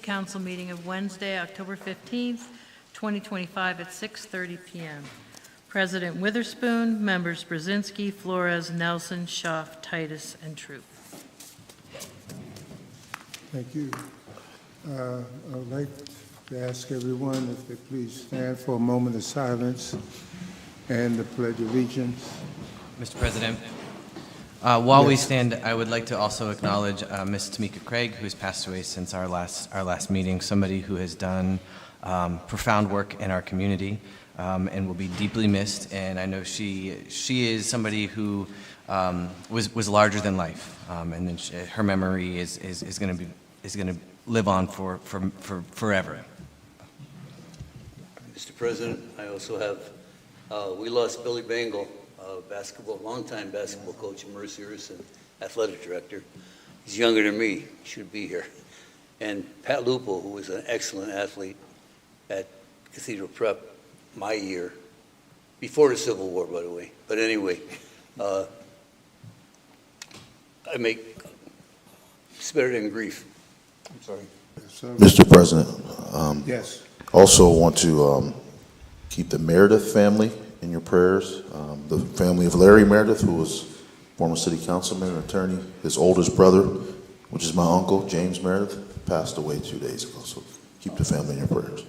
Council meeting of Wednesday, October 15th, 2025 at 6:30 p.m. President Witherspoon, members Brzezinski, Flores, Nelson, Schaaf, Titus, and Troop. Thank you. I would like to ask everyone if they please stand for a moment of silence and the Pledge of Allegiance. Mr. President, while we stand, I would like to also acknowledge Ms. Tamika Craig, who's passed away since our last meeting, somebody who has done profound work in our community and will be deeply missed. And I know she is somebody who was larger than life, and then her memory is going to live on for forever. Mr. President, I also have we lost Billy Bangle, longtime basketball coach at Mercy Urson, athletic director. He's younger than me, should be here. And Pat Lupo, who was an excellent athlete at Cathedral Prep my year, before the Civil War, by the way. But anyway, I make spirit and grief. I'm sorry. Mr. President, Yes. also want to keep the Meredith family in your prayers. The family of Larry Meredith, who was former city councilman and attorney, his oldest brother, which is my uncle, James Meredith, passed away 2 days ago. So keep the family in your prayers.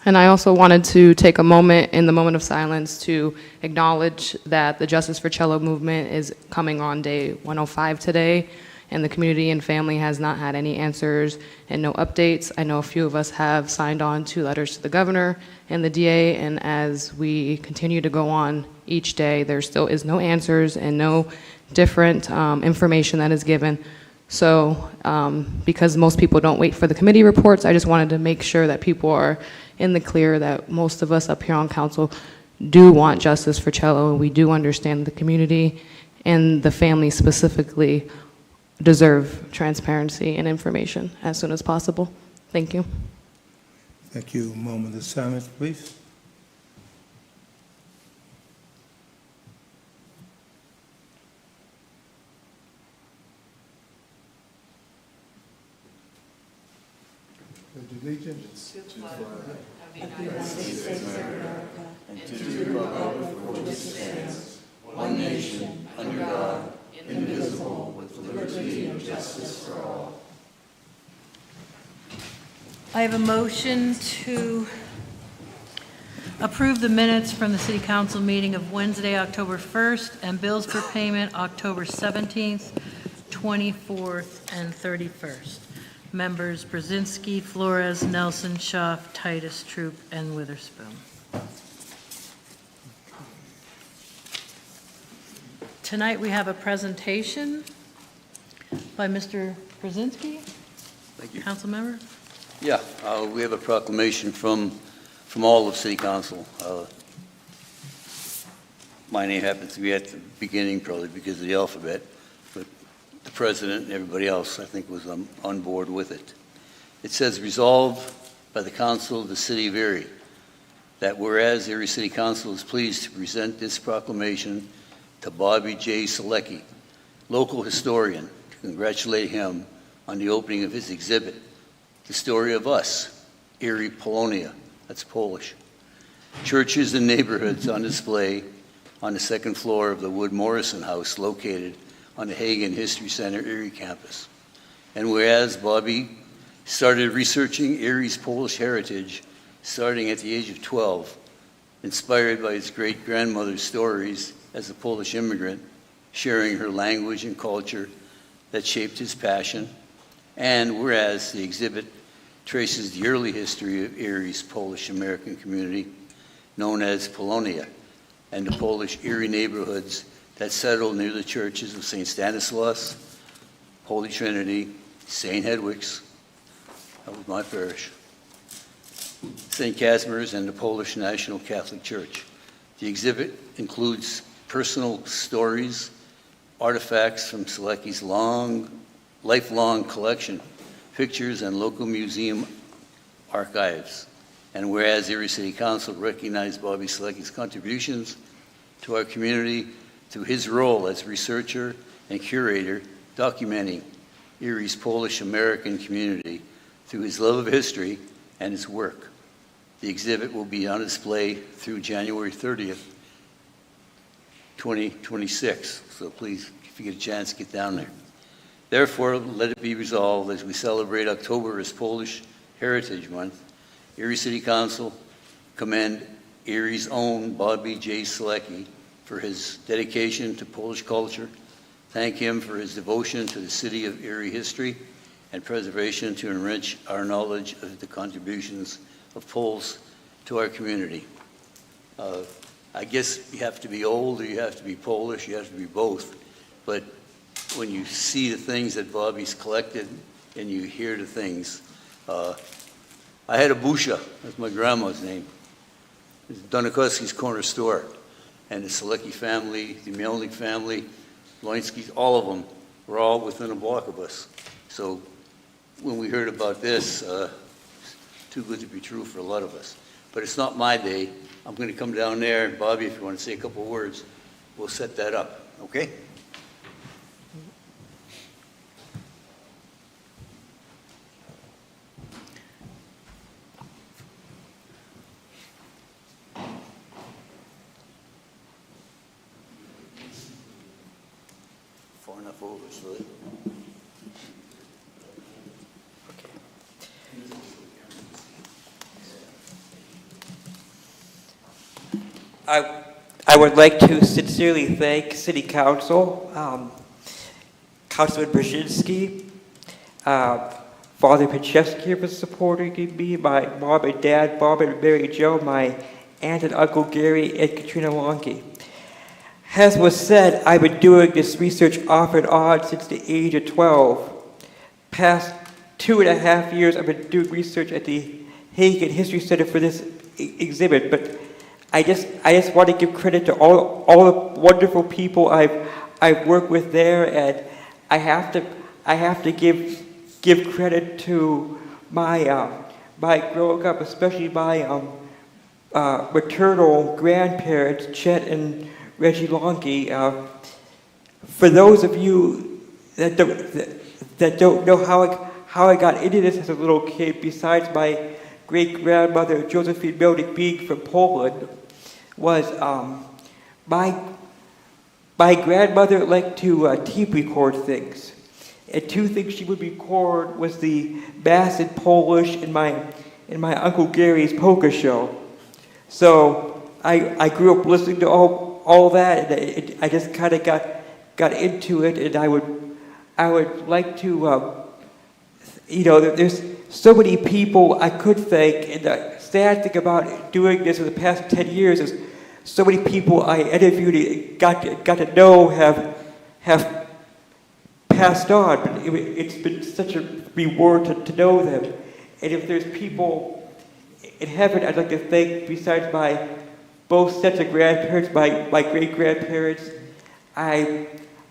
And I also wanted to take a moment in the moment of silence to acknowledge that the Justice for Cello movement is coming on day 105 today, and the community and family has not had any answers and no updates. I know a few of us have signed on to letters to the governor and the DA, and as we continue to go on each day, there still is no answers and no different information that is given. So because most people don't wait for the committee reports, I just wanted to make sure that people are in the clear that most of us up here on council do want justice for Cello. We do understand the community and the family specifically deserve transparency and information as soon as possible. Thank you. Thank you. A moment of silence, please. Pledge allegiance to the flag of the United States of America and to the republic for which it stands, one nation, under God, indivisible, with liberty and justice for all. I have a motion to approve the minutes from the City Council meeting of Wednesday, October 1st, and bills for payment October 17th, 24th, and 31st. Members Brzezinski, Flores, Nelson, Schaaf, Titus, Troop, and Witherspoon. Tonight we have a presentation by Mr. Brzezinski. Thank you. Council member. Yeah, we have a proclamation from all of City Council. My name happens to be at the beginning, probably because of the alphabet, but the President and everybody else, I think, was on board with it. It says, resolved by the Council of the City of Erie, that whereas Erie City Council is pleased to present this proclamation to Bobby J. Selecki, local historian, to congratulate him on the opening of his exhibit, The Story of Us, Erie, Polonia, that's Polish. Churches and neighborhoods on display on the second floor of the Wood Morrison House located on the Hagen History Center Erie campus. And whereas Bobby started researching Erie's Polish heritage starting at the age of 12, inspired by his great-grandmother's stories as a Polish immigrant, sharing her language and culture that shaped his passion. And whereas the exhibit traces the early history of Erie's Polish-American community, known as Polonia, and the Polish Erie neighborhoods that settled near the churches of St. Stanislaus, Holy Trinity, St. Hedwig's, that was my parish, St. Casimir's, and the Polish National Catholic Church. The exhibit includes personal stories, artifacts from Selecki's lifelong collection, pictures, and local museum archives. And whereas Erie City Council recognized Bobby Selecki's contributions to our community through his role as researcher and curator documenting Erie's Polish-American community through his love of history and his work. The exhibit will be on display through January 30th, 2026. So please, if you get a chance, get down there. Therefore, let it be resolved as we celebrate October as Polish Heritage Month, Erie City Council commend Erie's own Bobby J. Selecki for his dedication to Polish culture, thank him for his devotion to the city of Erie history and preservation to enrich our knowledge of the contributions of Poles to our community. I guess you have to be old or you have to be Polish, you have to be both, but when you see the things that Bobby's collected and you hear the things, I had a Busha, that's my grandma's name. It's Donikowski's Corner Store. And the Selecki family, the Mielnik family, Loinskis, all of them were all within a block of us. So when we heard about this, too good to be true for a lot of us. But it's not my day. I'm going to come down there, and Bobby, if you want to say a couple of words, we'll set that up, okay? Far enough over so that... I would like to sincerely thank City Council, Councilman Brzezinski, Father Pachewski for supporting me, my mom and dad, Bob and Mary Jo, my aunt and uncle Gary, and Katrina Lonke. As was said, I've been doing this research off and on since the age of 12. Past 2.5 years, I've been doing research at the Hagen History Center for this exhibit, but I just want to give credit to all the wonderful people I've worked with there, and I have to give credit to my growing up, especially my maternal grandparents, Chet and Reggie Lonke. For those of you that don't know how I got into this as a little kid, besides my great-grandmother Josephine Mielnik being from Poland, was my grandmother liked to tape record things. And two things she would record was the Mass in Polish and my Uncle Gary's polka show. So I grew up listening to all that, and I just kind of got into it, and I would like to, there's so many people I could thank, and the sad thing about doing this in the past 10 years is so many people I interviewed and got to know have passed on, but it's been such a reward to know them. And if there's people in heaven I'd like to thank, besides my both sets of grandparents, my great-grandparents, I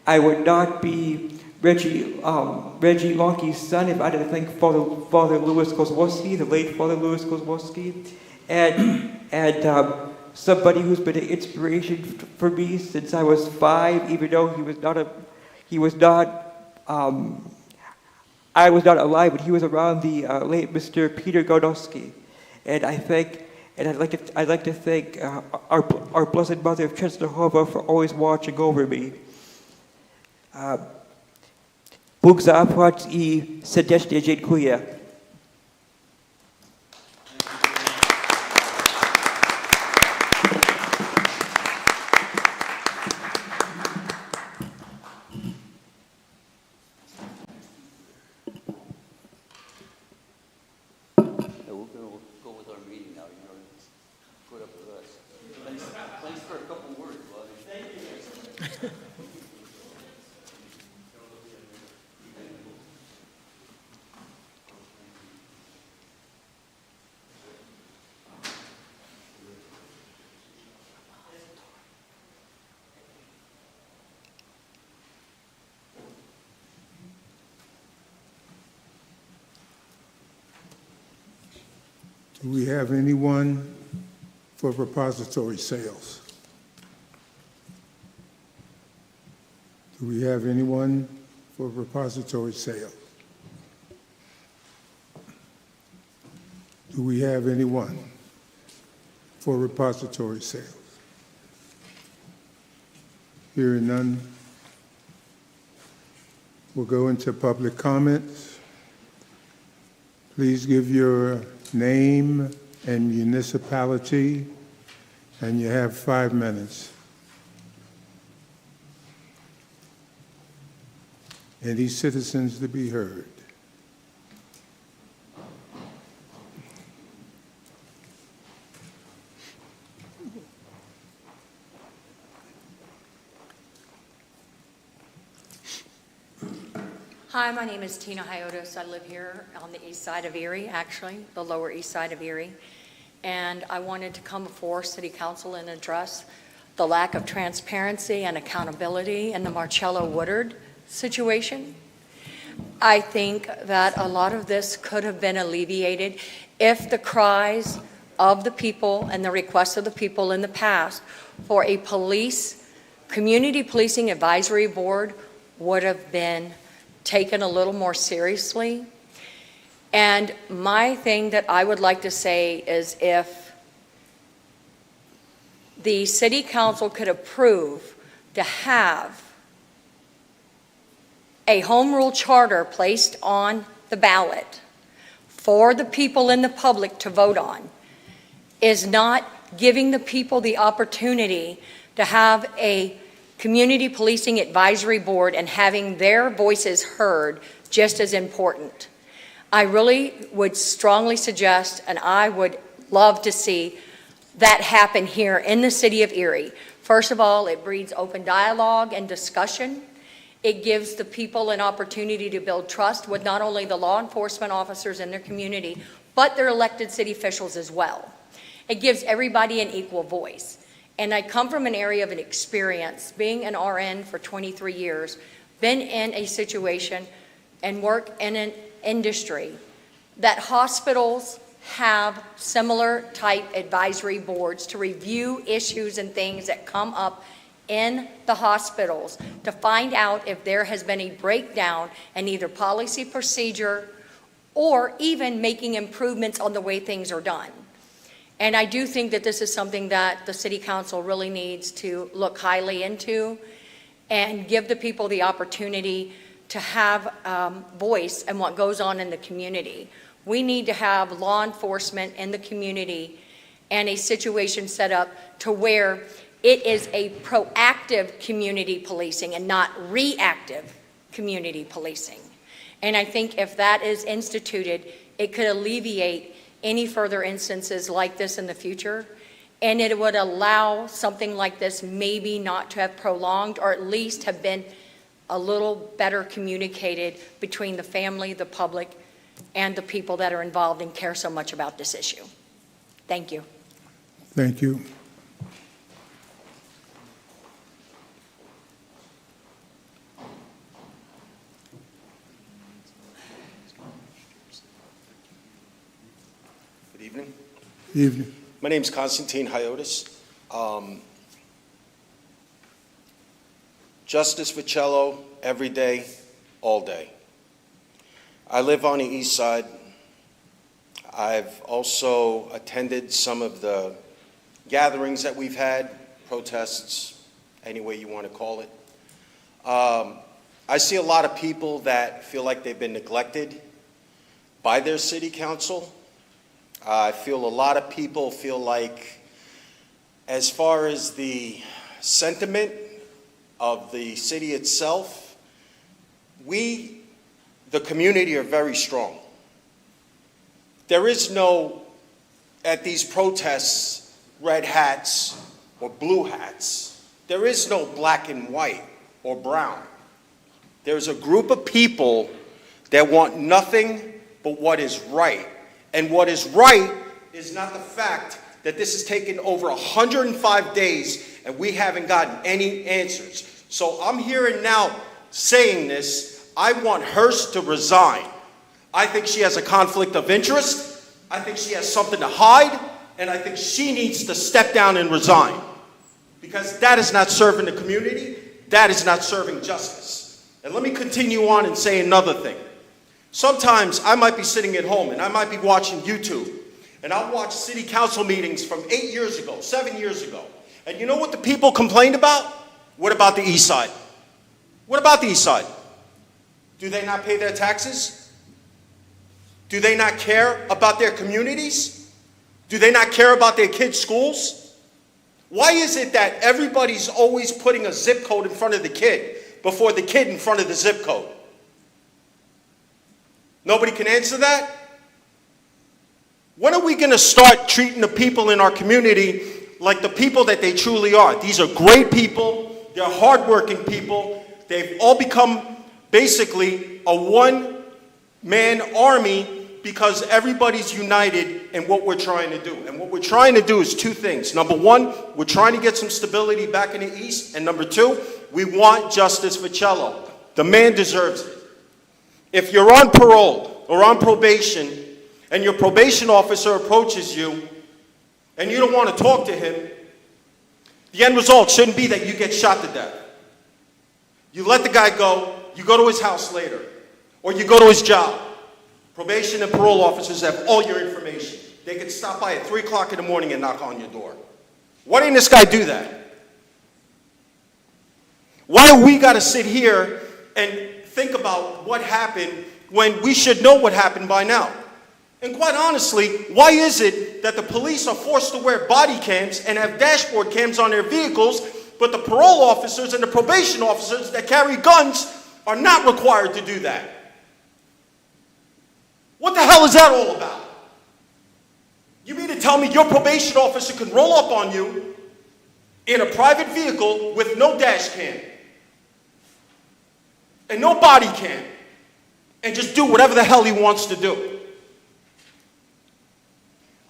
would not be Reggie Lonke's son if I didn't thank Father Louis Kozłowski, the late Father Louis Kozłowski, and somebody who's been an inspiration for me since I was 5, even though I was not alive, but he was around the late Mr. Peter Godowski, and I'd like to thank our Blessed Mother of Częstochowa for always watching over me. Bóg zapłać I serdecznie dziękuję. Do we have anyone for repository sales? Do we have anyone for repository sales? Do we have anyone for repository sales? Hearing none, we'll go into public comments. Please give your name and municipality, and you have 5 minutes. Any citizens to be heard? Hi, my name is Tina Hyotis. I live here on the east side of Erie, actually, the lower east side of Erie. And I wanted to come before City Council and address the lack of transparency and accountability in the Marcello Woodard situation. I think that a lot of this could have been alleviated if the cries of the people and the requests of the people in the past for a community policing advisory board would have been taken a little more seriously. And my thing that I would like to say is if the City Council could approve to have a home rule charter placed on the ballot for the people in the public to vote on, is not giving the people the opportunity to have a community policing advisory board and having their voices heard just as important. I really would strongly suggest, and I would love to see that happen here in the city of Erie. First of all, it breeds open dialogue and discussion. It gives the people an opportunity to build trust with not only the law enforcement officers in their community, but their elected city officials as well. It gives everybody an equal voice. And I come from an area of an experience, being an RN for 23 years, been in a situation and work in an industry that hospitals have similar type advisory boards to review issues and things that come up in the hospitals to find out if there has been a breakdown in either policy, procedure, or even making improvements on the way things are done. And I do think that this is something that the City Council really needs to look highly into and give the people the opportunity to have voice in what goes on in the community. We need to have law enforcement in the community and a situation set up to where it is a proactive community policing and not reactive community policing. And I think if that is instituted, it could alleviate any further instances like this in the future, and it would allow something like this maybe not to have prolonged, or at least have been a little better communicated between the family, the public, and the people that are involved and care so much about this issue. Thank you. Thank you. Good evening. Evening. My name is Constantine Hyotis. Justice for Cello, every day, all day. I live on the east side. I've also attended some of the gatherings that we've had, protests, any way you want to call it. I see a lot of people that feel like they've been neglected by their city council. I feel a lot of people feel like, as far as the sentiment of the city itself, we, the community, are very strong. There is no, at these protests, red hats or blue hats. There is no black and white or brown. There's a group of people that want nothing but what is right. And what is right is not the fact that this has taken over 105 days and we haven't gotten any answers. So I'm here and now saying this. I want Hearst to resign. I think she has a conflict of interest. I think she has something to hide. And I think she needs to step down and resign. Because that is not serving the community. That is not serving justice. And let me continue on and say another thing. Sometimes I might be sitting at home and I might be watching YouTube, And I watched city council meetings from 8 years ago, 7 years ago. And you know what the people complained about? What about the east side? What about the east side? Do they not pay their taxes? Do they not care about their communities? Do they not care about their kids' schools? Why is it that everybody's always putting a zip code in front of the kid before the kid in front of the zip code? Nobody can answer that? When are we going to start treating the people in our community like the people that they truly are? These are great people. They're hardworking people. They've all become basically a one-man army because everybody's united in what we're trying to do. And what we're trying to do is two things. Number one, we're trying to get some stability back in the East. And number two, we want justice for Cello. The man deserves it. If you're on parole or on probation and your probation officer approaches you and you don't want to talk to him, the end result shouldn't be that you get shot to death. You let the guy go, you go to his house later, or you go to his job. Probation and parole officers have all your information. They can stop by at 3 o'clock in the morning and knock on your door. Why didn't this guy do that? Why do we got to sit here and think about what happened when we should know what happened by now? And quite honestly, why is it that the police are forced to wear body cams and have dashboard cams on their vehicles, but the parole officers and the probation officers that carry guns are not required to do that? What the hell is that all about? You mean to tell me your probation officer can roll up on you in a private vehicle with no dash cam and no body cam and just do whatever the hell he wants to do?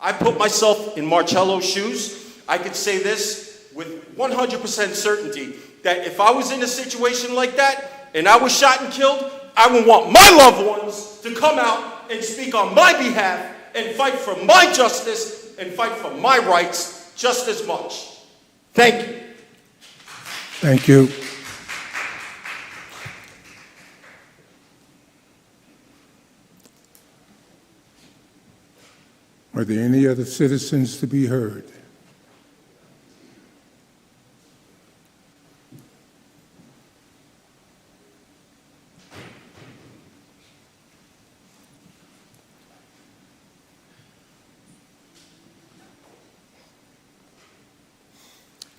I put myself in Marcello's shoes. I could say this with 100% certainty that if I was in a situation like that and I was shot and killed, I would want my loved ones to come out and speak on my behalf and fight for my justice and fight for my rights just as much. Thank you. Thank you. Are there any other citizens to be heard?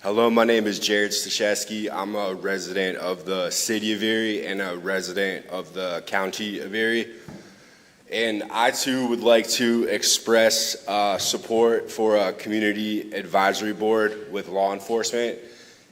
Hello, my name is Jared Stashewski. I'm a resident of the city of Erie and a resident of the county of Erie. And I too would like to express support for a community advisory board with law enforcement.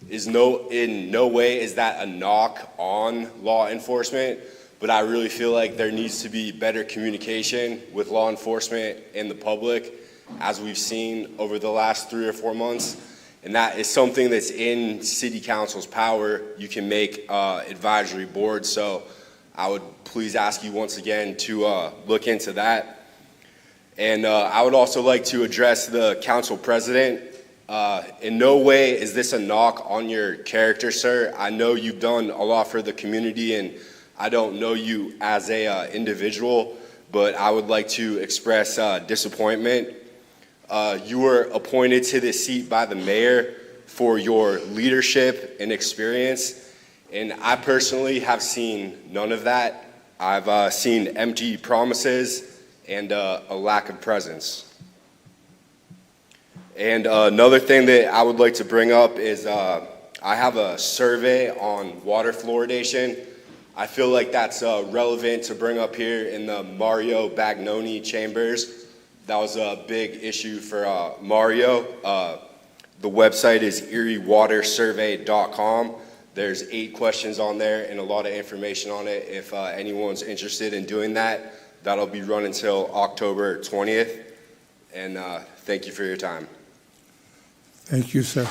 In no way is that a knock on law enforcement, but I really feel like there needs to be better communication with law enforcement and the public, as we've seen over the last 3 or 4 months. And that is something that's in city council's power. You can make advisory boards. So I would please ask you once again to look into that. And I would also like to address the council president. In no way is this a knock on your character, sir. I know you've done a lot for the community, and I don't know you as a individual, but I would like to express disappointment. You were appointed to this seat by the mayor for your leadership and experience, and I personally have seen none of that. I've seen empty promises and a lack of presence. And another thing that I would like to bring up is I have a survey on water fluoridation. I feel like that's relevant to bring up here in the Mario Bagnoni chambers. That was a big issue for Mario. The website is eriewatersurvey.com. There's 8 questions on there and a lot of information on it. If anyone's interested in doing that, that'll be run until October 20th. And thank you for your time. Thank you, sir.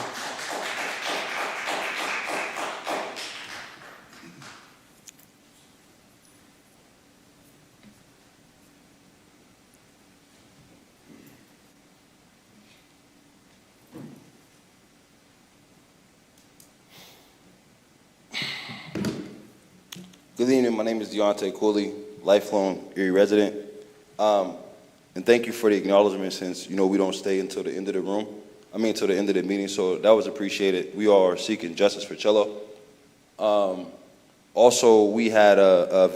Good evening. My name is Deontay Cooley, lifelong Erie resident. And thank you for the acknowledgement since, we don't stay until the end of the until the end of the meeting. So that was appreciated. We all are seeking justice for Cello. Also, we had a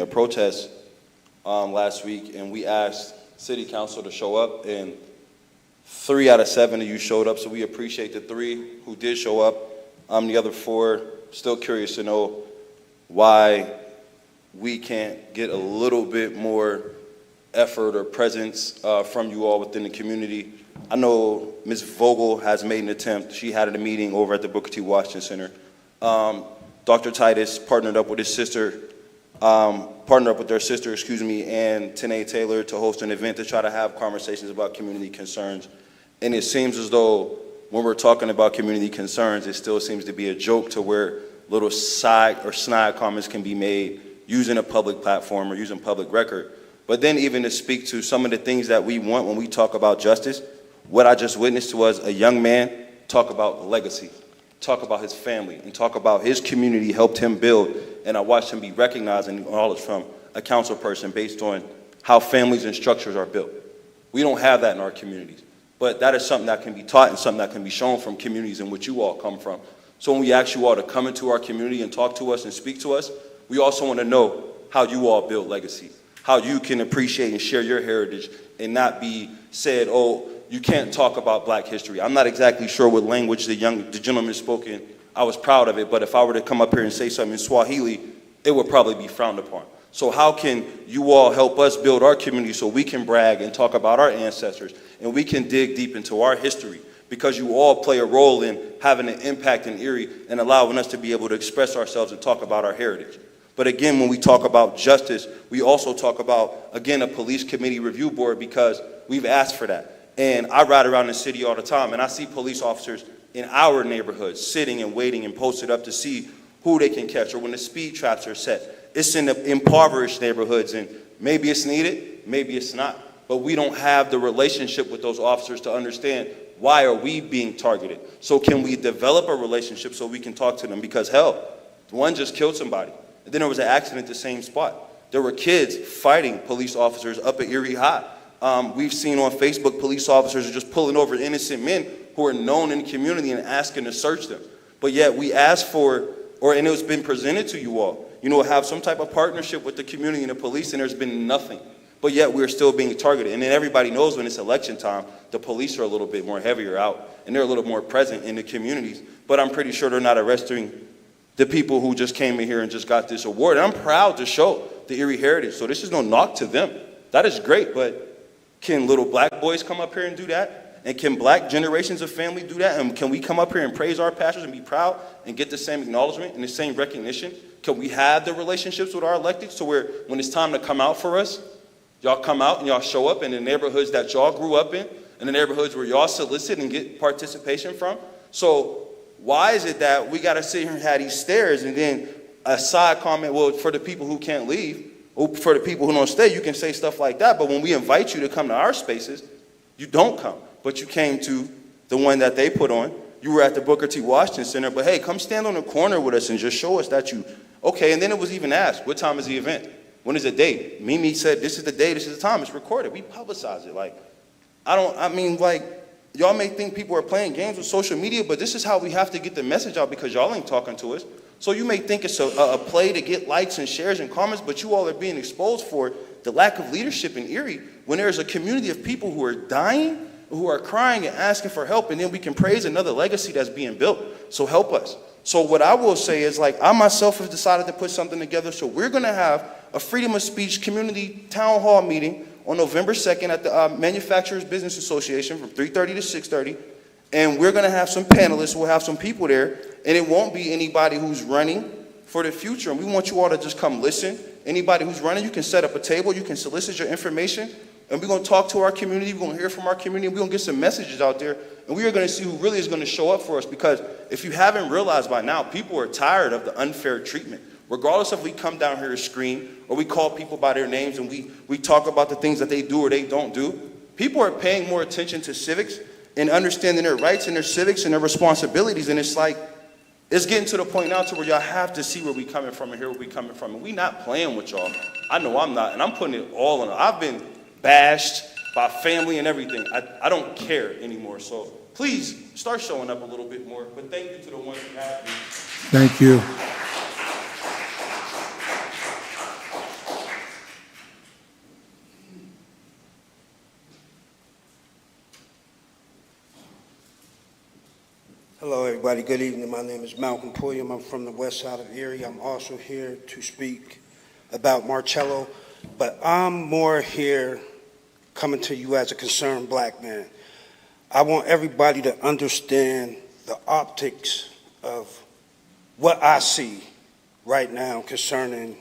protest last week, and we asked City Council to show up, and 3 out of 7 of you showed up, so we appreciate the 3 who did show up. The other 4, still curious to know why we can't get a little bit more effort or presence from you all within the community. I know Ms. Vogel has made an attempt. She had a meeting over at the Booker T. Washington Center. Dr. Titus partnered up with their sister, and Tanae Taylor to host an event to try to have conversations about community concerns. And it seems as though when we're talking about community concerns, it still seems to be a joke to where little side or snide comments can be made using a public platform or using public record. But then even to speak to some of the things that we want when we talk about justice, what I just witnessed was a young man talk about legacy, talk about his family, and talk about his community helped him build. And I watched him be recognized and acknowledged from a council person based on how families and structures are built. We don't have that in our communities. But that is something that can be taught and something that can be shown from communities in which you all come from. So when we ask you all to come into our community and talk to us and speak to us, we also want to know how you all build legacy, how you can appreciate and share your heritage and not be said, oh, you can't talk about Black history. I'm not exactly sure what language the gentleman spoke in. I was proud of it, but if I were to come up here and say something in Swahili, it would probably be frowned upon. So how can you all help us build our community so we can brag and talk about our ancestors and we can dig deep into our history? Because you all play a role in having an impact in Erie and allowing us to be able to express ourselves and talk about our heritage. But again, when we talk about justice, we also talk about, again, a police committee review board because we've asked for that. And I ride around the city all the time and I see police officers in our neighborhoods sitting and waiting and posted up to see who they can catch or when the speed traps are set. It's in the impoverished neighborhoods and maybe it's needed, maybe it's not. But we don't have the relationship with those officers to understand why are we being targeted. So can we develop a relationship so we can talk to them? Because hell, one just killed somebody. And then there was an accident at the same spot. There were kids fighting police officers up at Erie High. We've seen on Facebook police officers are just pulling over innocent men who are known in the community and asking to search them. But yet we asked for, and it's been presented to you all, have some type of partnership with the community and the police, and there's been nothing. But yet we're still being targeted. And then everybody knows when it's election time, the police are a little bit more heavier out, and they're a little more present in the communities. But I'm pretty sure they're not arresting the people who just came in here and just got this award. And I'm proud to show the Erie heritage. So this is no knock to them. That is great, but can little Black boys come up here and do that? And can Black generations of family do that? And can we come up here and praise our pastors and be proud and get the same acknowledgement and the same recognition? Can we have the relationships with our elected so where when it's time to come out for us, y'all come out and y'all show up in the neighborhoods that y'all grew up in the neighborhoods where y'all solicit and get participation from? So why is it that we got to sit here and have these stares and then a side comment, well, for the people who can't leave, or for the people who don't stay, you can say stuff like that. But when we invite you to come to our spaces, you don't come. But you came to the one that they put on. You were at the Booker T. Washington Center. But hey, come stand on the corner with us and just show us that you, okay. And then it was even asked, what time is the event? When is the date? Mimi said, this is the day, this is the time. It's recorded. We publicize it. Y'all may think people are playing games with social media, but this is how we have to get the message out because y'all ain't talking to us. So you may think it's a play to get likes and shares and comments, but you all are being exposed for the lack of leadership in Erie when there's a community of people who are dying, who are crying and asking for help, and then we can praise another legacy that's being built. So help us. So what I will say is, I myself have decided to put something together. So we're going to have a freedom of speech community town hall meeting on November 2nd at the Manufacturers Business Association from 3:30 to 6:30. And we're going to have some panelists. We'll have some people there. And it won't be anybody who's running for the future. And we want you all to just come listen. Anybody who's running, you can set up a table. You can solicit your information. And we're going to talk to our community. We're going to hear from our community. We're going to get some messages out there. And we are going to see who really is going to show up for us. Because if you haven't realized by now, people are tired of the unfair treatment. Regardless if we come down here to scream or we call people by their names and we talk about the things that they do or they don't do, people are paying more attention to civics and understanding their rights and their civics and their responsibilities. And it's like, It's getting to the point now to where y'all have to see where we coming from and hear where we coming from. And we not playing with y'all. I know I'm not, and I'm putting it all on. I've been bashed by family and everything. I don't care anymore. So please start showing up a little bit more. But thank you to the ones who have me. Thank you. Hello, everybody. Good evening. My name is Malcolm Pulliam. I'm from the west side of Erie. I'm also here to speak about Marcello, but I'm more here coming to you as a concerned black man. I want everybody to understand the optics of what I see right now concerning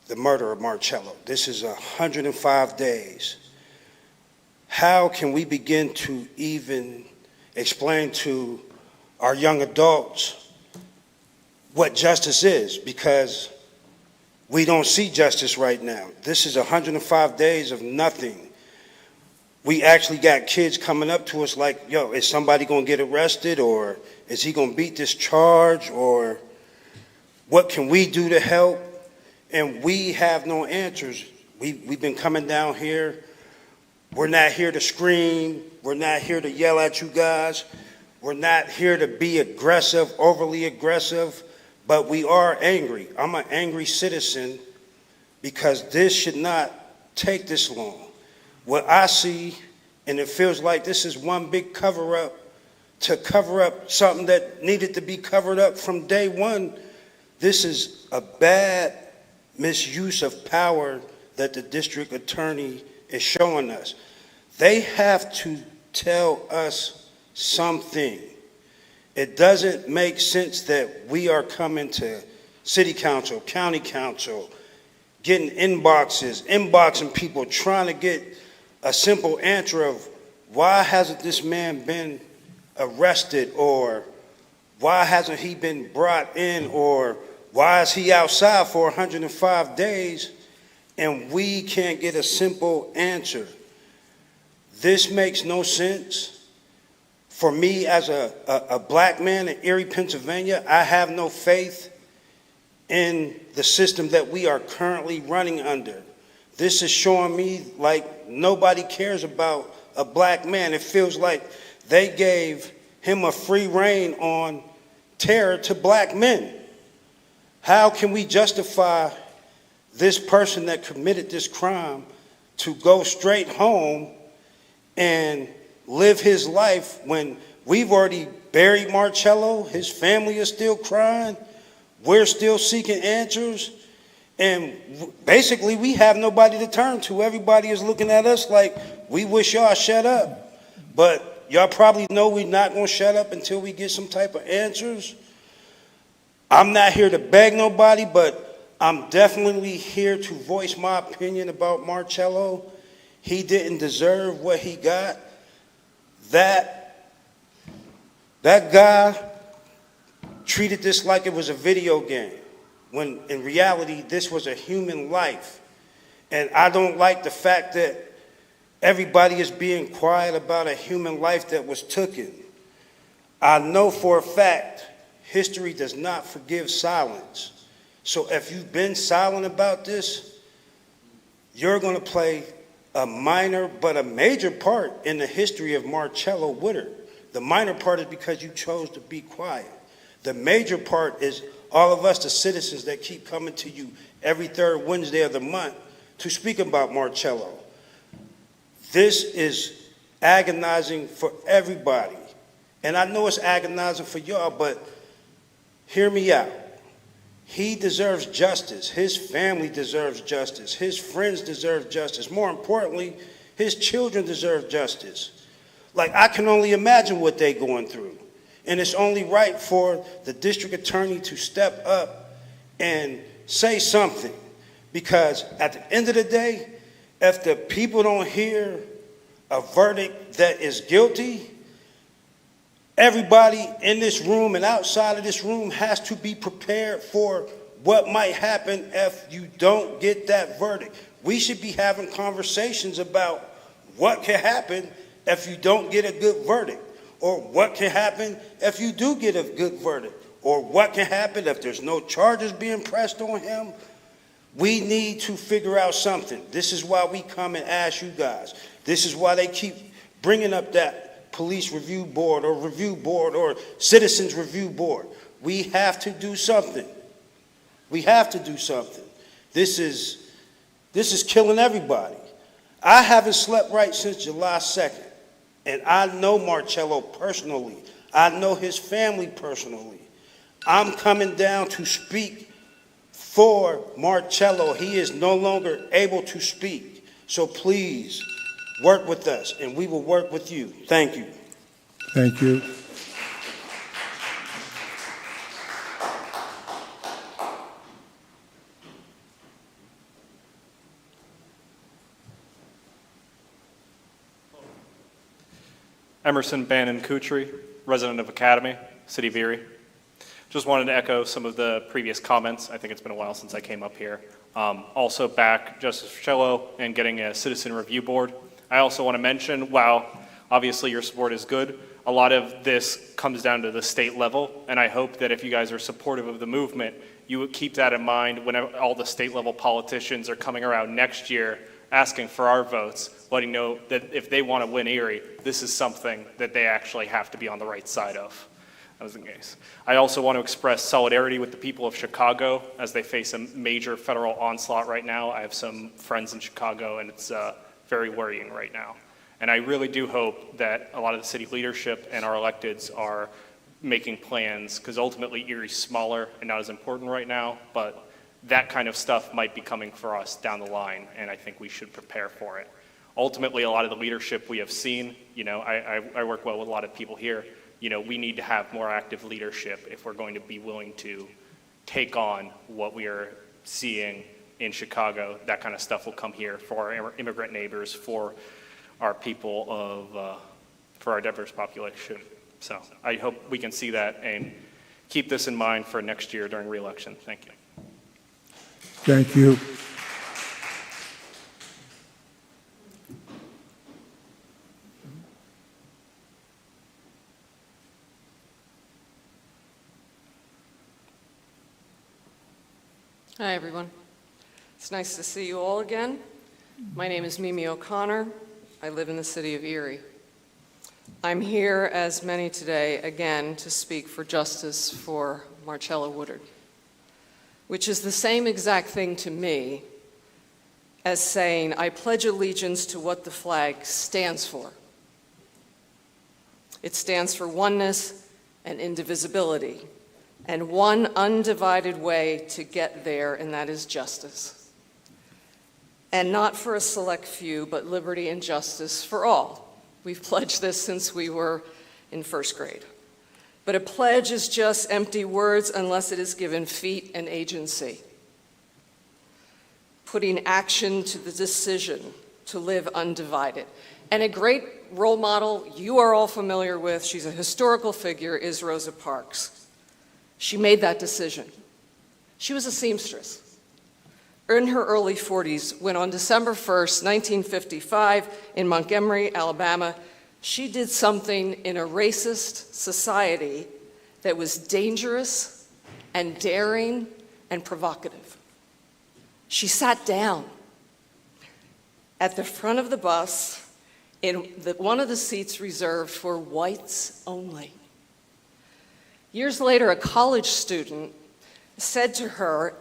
the murder of Marcello. This is 105 days. How can we begin to even explain to our young adults what justice is? Because we don't see justice right now. This is 105 days of nothing. We actually got kids coming up to us like, yo, is somebody gonna get arrested, or is he gonna beat this charge, or what can we do to help? And we have no answers. We've been coming down here. We're not here to scream. We're not here to yell at you guys. We're not here to be aggressive, overly aggressive, but we are angry. I'm an angry citizen because this should not take this long. What I see, and it feels like this is one big cover-up to cover up something that needed to be covered up from day one. This is a bad misuse of power that the district attorney is showing us. They have to tell us something. It doesn't make sense that we are coming to city council, county council, getting inboxing people, trying to get a simple answer of why hasn't this man been arrested, or why hasn't he been brought in, or why is he outside for 105 days, and we can't get a simple answer. This makes no sense. For me, as a black man in Erie, Pennsylvania, I have no faith in the system that we are currently running under. This is showing me like nobody cares about a black man. It feels like they gave him a free rein on terror to black men. How can we justify this person that committed this crime to go straight home and live his life when we've already buried Marcello? His family is still crying. We're still seeking answers. And basically, we have nobody to turn to. Everybody is looking at us like, we wish y'all shut up. But y'all probably know we're not going to shut up until we get some type of answers. I'm not here to beg nobody, but I'm definitely here to voice my opinion about Marcello. He didn't deserve what he got. That guy treated this like it was a video game, when in reality, this was a human life. And I don't like the fact that everybody is being quiet about a human life that was taken. I know for a fact, history does not forgive silence. So if you've been silent about this, you're going to play a minor but a major part in the history of Marcello Woodard. The minor part is because you chose to be quiet. The major part is all of us, the citizens that keep coming to you every third Wednesday of the month to speak about Marcello. This is agonizing for everybody. And I know it's agonizing for y'all, but hear me out. He deserves justice. His family deserves justice. His friends deserve justice. More importantly, his children deserve justice. Like, I can only imagine what they're going through. And it's only right for the district attorney to step up and say something. Because at the end of the day, if the people don't hear a verdict that is guilty, everybody in this room and outside of this room has to be prepared for what might happen if you don't get that verdict. We should be having conversations about what can happen if you don't get a good verdict, or what can happen if you do get a good verdict, or what can happen if there's no charges being pressed on him. We need to figure out something. This is why we come and ask you guys. This is why they keep bringing up that police review board or citizens review board. We have to do something. We have to do something. This is killing everybody. I haven't slept right since July 2nd, and I know Marcello personally. I know his family personally. I'm coming down to speak for Marcello. He is no longer able to speak. So please work with us, and we will work with you. Thank you. Thank you. Emerson Bannon Kutry, resident of Academy, City of Erie. Just wanted to echo some of the previous comments. I think it's been a while since I came up here. Also back Justice Ficello and getting a citizen review board. I also want to mention, while obviously your support is good, a lot of this comes down to the state level, and I hope that if you guys are supportive of the movement, you would keep that in mind when all the state level politicians are coming around next year asking for our votes, letting know that if they want to win Erie, this is something that they actually have to be on the right side of. That was the case. I also want to express solidarity with the people of Chicago as they face a major federal onslaught right now. I have some friends in Chicago, and it's very worrying right now. And I really do hope that a lot of the city leadership and our electeds are making plans, because ultimately Erie's smaller and not as important right now, but that kind of stuff might be coming for us down the line, and I think we should prepare for it. Ultimately, a lot of the leadership we have seen, I work well with a lot of people here, we need to have more active leadership if we're going to be willing to take on what we are seeing in Chicago. That kind of stuff will come here for our immigrant neighbors, for our people for our diverse population. So I hope we can see that and keep this in mind for next year during re-election. Thank you. Thank you. Hi, everyone. It's nice to see you all again. My name is Mimi O'Connor. I live in the city of Erie. I'm here, as many today, again, to speak for justice for Marcello Woodard, which is the same exact thing to me as saying, I pledge allegiance to what the flag stands for. It stands for oneness and indivisibility, and one undivided way to get there, and that is justice. And not for a select few, but liberty and justice for all. We've pledged this since we were in first grade. But a pledge is just empty words unless it is given feet and agency. Putting action to the decision to live undivided. And a great role model you are all familiar with, she's a historical figure, is Rosa Parks. She made that decision. She was a seamstress. In her early 40s, when on December 1st, 1955, in Montgomery, Alabama, she did something in a racist society that was dangerous and daring and provocative. She sat down at the front of the bus in one of the seats reserved for whites only. Years later, a college student said to her,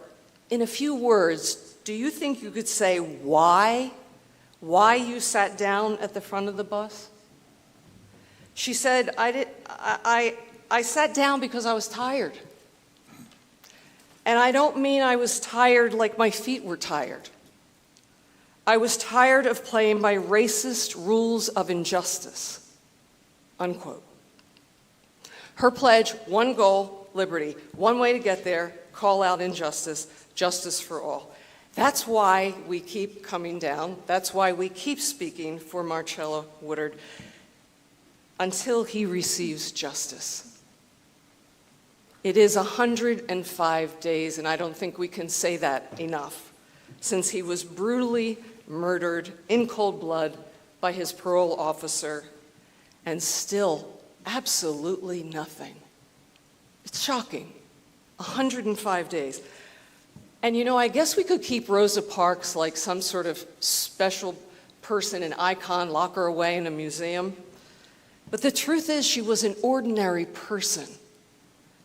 in a few words, do you think you could say why you sat down at the front of the bus? She said, I sat down because I was tired. And I don't mean I was tired like my feet were tired. I was tired of playing by racist rules of injustice, unquote. Her pledge, one goal, liberty. One way to get there, call out injustice, justice for all. That's why we keep coming down. That's why we keep speaking for Marcello Woodard until he receives justice. It is 105 days, and I don't think we can say that enough, since he was brutally murdered in cold blood by his parole officer, and still absolutely nothing. It's shocking. 105 days. And you know, I guess we could keep Rosa Parks like some sort of special person, an icon, lock her away in a museum. But the truth is, she was an ordinary person.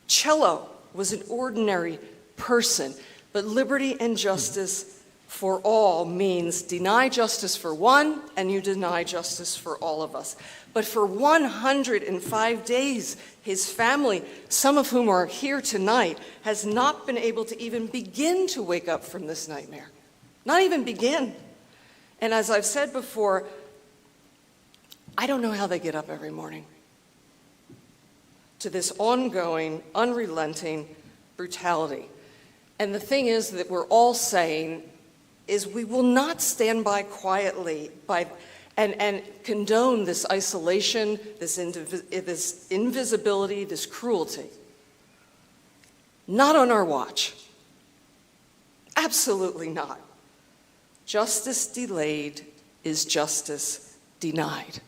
Cello was an ordinary person. But liberty and justice for all means deny justice for one, and you deny justice for all of us. But for 105 days, his family, some of whom are here tonight, has not been able to even begin to wake up from this nightmare. Not even begin. And as I've said before, I don't know how they get up every morning to this ongoing, unrelenting brutality. And the thing is that we're all saying is we will not stand by quietly and condone this isolation, this invisibility, this cruelty. Not on our watch. Absolutely not. Justice delayed is justice denied.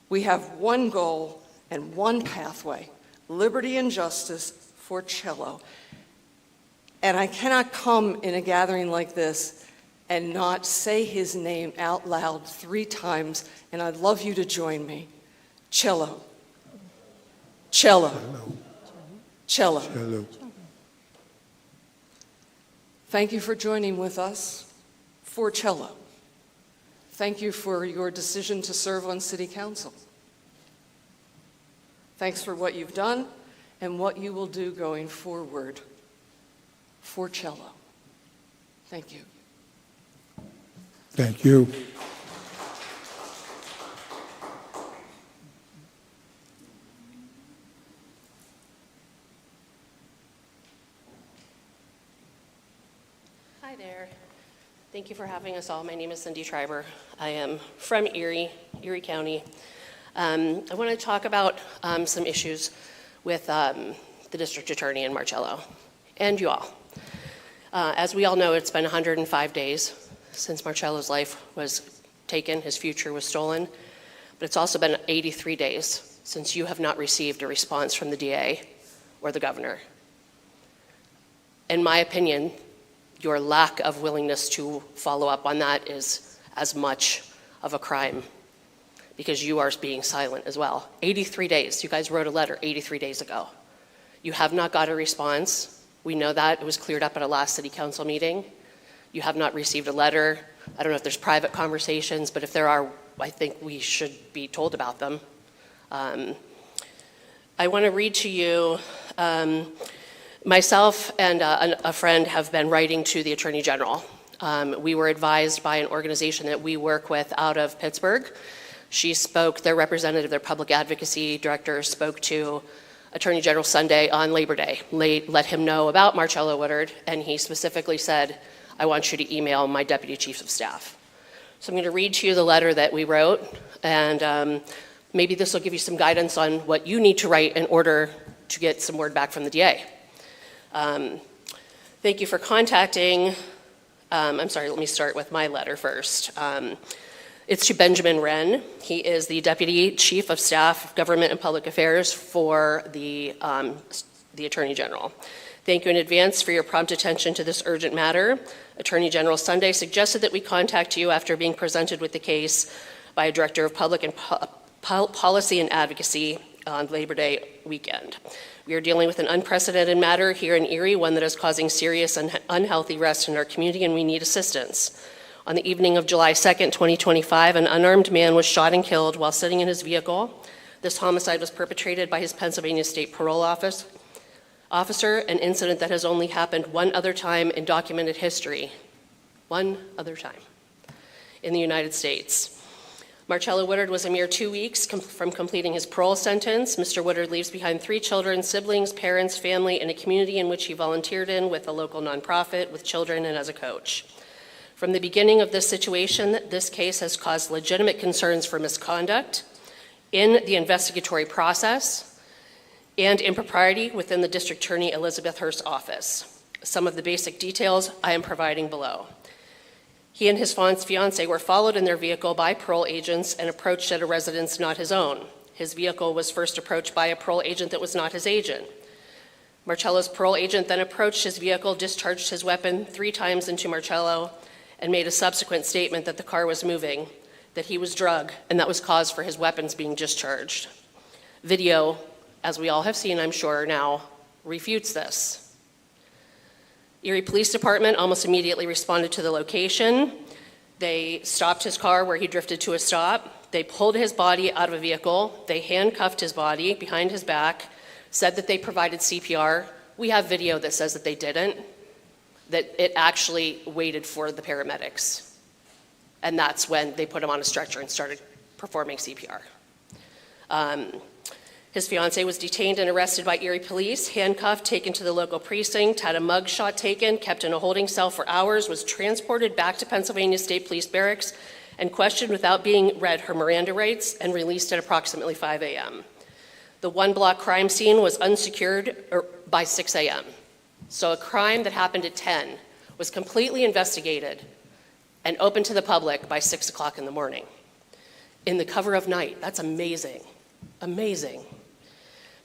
We have one goal and one pathway, liberty and justice for Cello. And I cannot come in a gathering like this and not say his name out loud 3 times, and I'd love you to join me. Cello. Cello. Cello. Cello. Thank you for joining with us for Cello. Thank you for your decision to serve on City Council. Thanks for what you've done and what you will do going forward for Cello. Thank you. Thank you. Hi there. Thank you for having us all. My name is Cindy Schreiber. I am from Erie County. I want to talk about some issues with the district attorney in Marcello and you all. As we all know, it's been 105 days since Marcello's life was taken, his future was stolen, but it's also been 83 days since you have not received a response from the DA or the governor. In my opinion, your lack of willingness to follow up on that is as much of a crime because you are being silent as well. 83 days. You guys wrote a letter 83 days ago. You have not got a response. We know that. It was cleared up at a last city council meeting. You have not received a letter. I don't know if there's private conversations, but if there are, I think we should be told about them. I want to read to you, myself and a friend have been writing to the Attorney General. We were advised by an organization that we work with out of Pittsburgh. She spoke, their representative, their public advocacy director spoke to Attorney General Sunday on Labor Day, let him know about Marcello Woodard, and he specifically said, I want you to email my deputy chief of staff. So I'm going to read to you the letter that we wrote, and maybe this will give you some guidance on what you need to write in order to get some word back from the DA. Thank you for contacting, I'm sorry, let me start with my letter first. It's to Benjamin Wren. He is the Deputy Chief of Staff of Government and Public Affairs for the Attorney General. Thank you in advance for your prompt attention to this urgent matter. Attorney General Sunday suggested that we contact you after being presented with the case by a Director of Public and Policy and Advocacy on Labor Day weekend. We are dealing with an unprecedented matter here in Erie, one that is causing serious and unhealthy rest in our community, and we need assistance. On the evening of July 2nd, 2025, an unarmed man was shot and killed while sitting in his vehicle. This homicide was perpetrated by his Pennsylvania State Parole Officer, an incident that has only happened one other time in documented history. One other time in the United States. Marcello Woodard was a mere 2 weeks from completing his parole sentence. Mr. Woodard leaves behind 3 children, siblings, parents, family, and a community in which he volunteered in with a local nonprofit, with children, and as a coach. From the beginning of this situation, this case has caused legitimate concerns for misconduct in the investigatory process and impropriety within the District Attorney Elizabeth Hurst's office. Some of the basic details I am providing below. He and his fiancée were followed in their vehicle by parole agents and approached at a residence not his own. His vehicle was first approached by a parole agent that was not his agent. Marcello's parole agent then approached his vehicle, discharged his weapon 3 times into Marcello, and made a subsequent statement that the car was moving, that he was drugged, and that was cause for his weapons being discharged. Video, as we all have seen, I'm sure now, refutes this. Erie Police Department almost immediately responded to the location. They stopped his car where he drifted to a stop. They pulled his body out of a vehicle. They handcuffed his body behind his back, said that they provided CPR. We have video that says that they didn't, that it actually waited for the paramedics. And that's when they put him on a stretcher and started performing CPR. His fiancée was detained and arrested by Erie police, handcuffed, taken to the local precinct, had a mug shot taken, kept in a holding cell for hours, was transported back to Pennsylvania State Police Barracks, and questioned without being read her Miranda rights, and released at approximately 5 a.m. The 1-block crime scene was unsecured by 6 a.m. So a crime that happened at 10 was completely investigated and open to the public by 6 o'clock in the morning. In the cover of night. That's amazing. Amazing.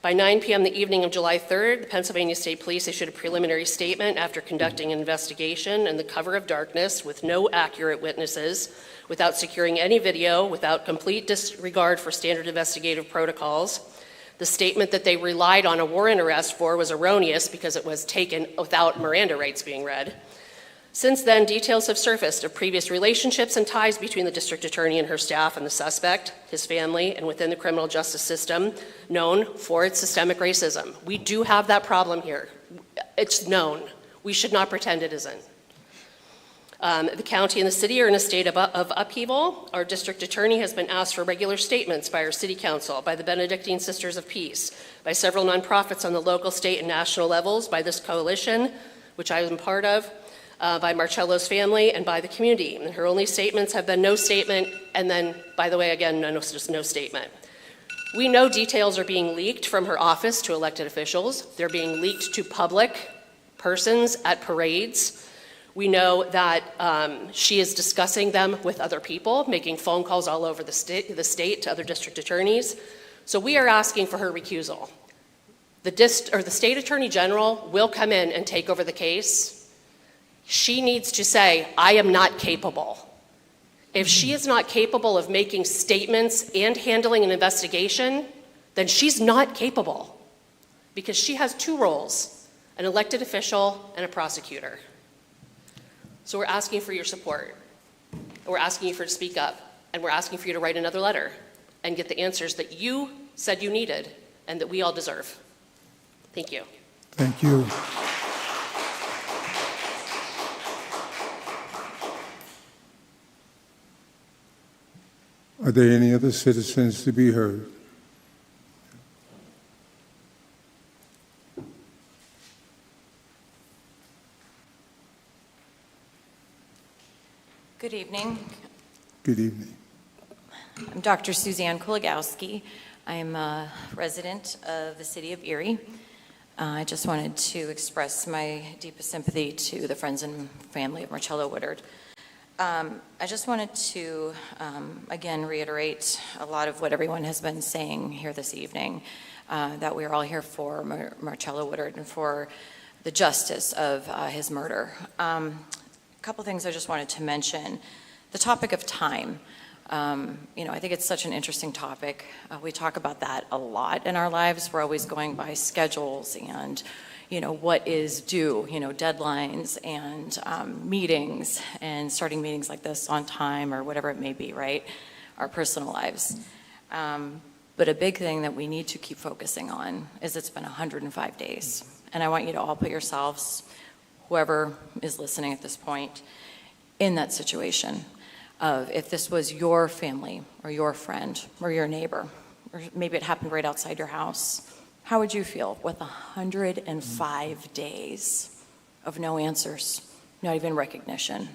By 9 p.m. the evening of July 3rd, the Pennsylvania State Police issued a preliminary statement after conducting an investigation in the cover of darkness with no accurate witnesses, without securing any video, without complete disregard for standard investigative protocols. The statement that they relied on a warrant arrest for was erroneous because it was taken without Miranda rights being read. Since then, details have surfaced of previous relationships and ties between the district attorney and her staff and the suspect, his family, and within the criminal justice system, known for its systemic racism. We do have that problem here. It's known. We should not pretend it isn't. The county and the city are in a state of upheaval. Our district attorney has been asked for regular statements by our city council, by the Benedictine Sisters of Peace, by several nonprofits on the local, state, and national levels, by this coalition, which I am part of, by Marcello's family, and by the community. And her only statements have been no statement, and then, by the way, again, just no statement. We know details are being leaked from her office to elected officials. They're being leaked to public persons at parades. We know that she is discussing them with other people, making phone calls all over the state to other district attorneys. So we are asking for her recusal. The state attorney general will come in and take over the case. She needs to say, I am not capable. If she is not capable of making statements and handling an investigation, then she's not capable, because she has 2 roles, an elected official and a prosecutor. So we're asking for your support. We're asking you to speak up, and we're asking for you to write another letter and get the answers that you said you needed and that we all deserve. Thank you. Thank you. Are there any other citizens to be heard? Good evening. Good evening. I'm Dr. Suzanne Kuligowski. I'm a resident of the city of Erie. I just wanted to express my deepest sympathy to the friends and family of Marcello Woodard. I just wanted to, again, reiterate a lot of what everyone has been saying here this evening, that we are all here for Marcello Woodard and for the justice of his murder. A couple things I just wanted to mention. The topic of time. I think it's such an interesting topic. We talk about that a lot in our lives. We're always going by schedules and what is due, deadlines and meetings, and starting meetings like this on time or whatever it may be, right? Our personal lives. But a big thing that we need to keep focusing on is it's been 105 days. And I want you to all put yourselves, whoever is listening at this point, in that situation of if this was your family or your friend or your neighbor, or maybe it happened right outside your house. How would you feel with 105 days of no answers, not even recognition?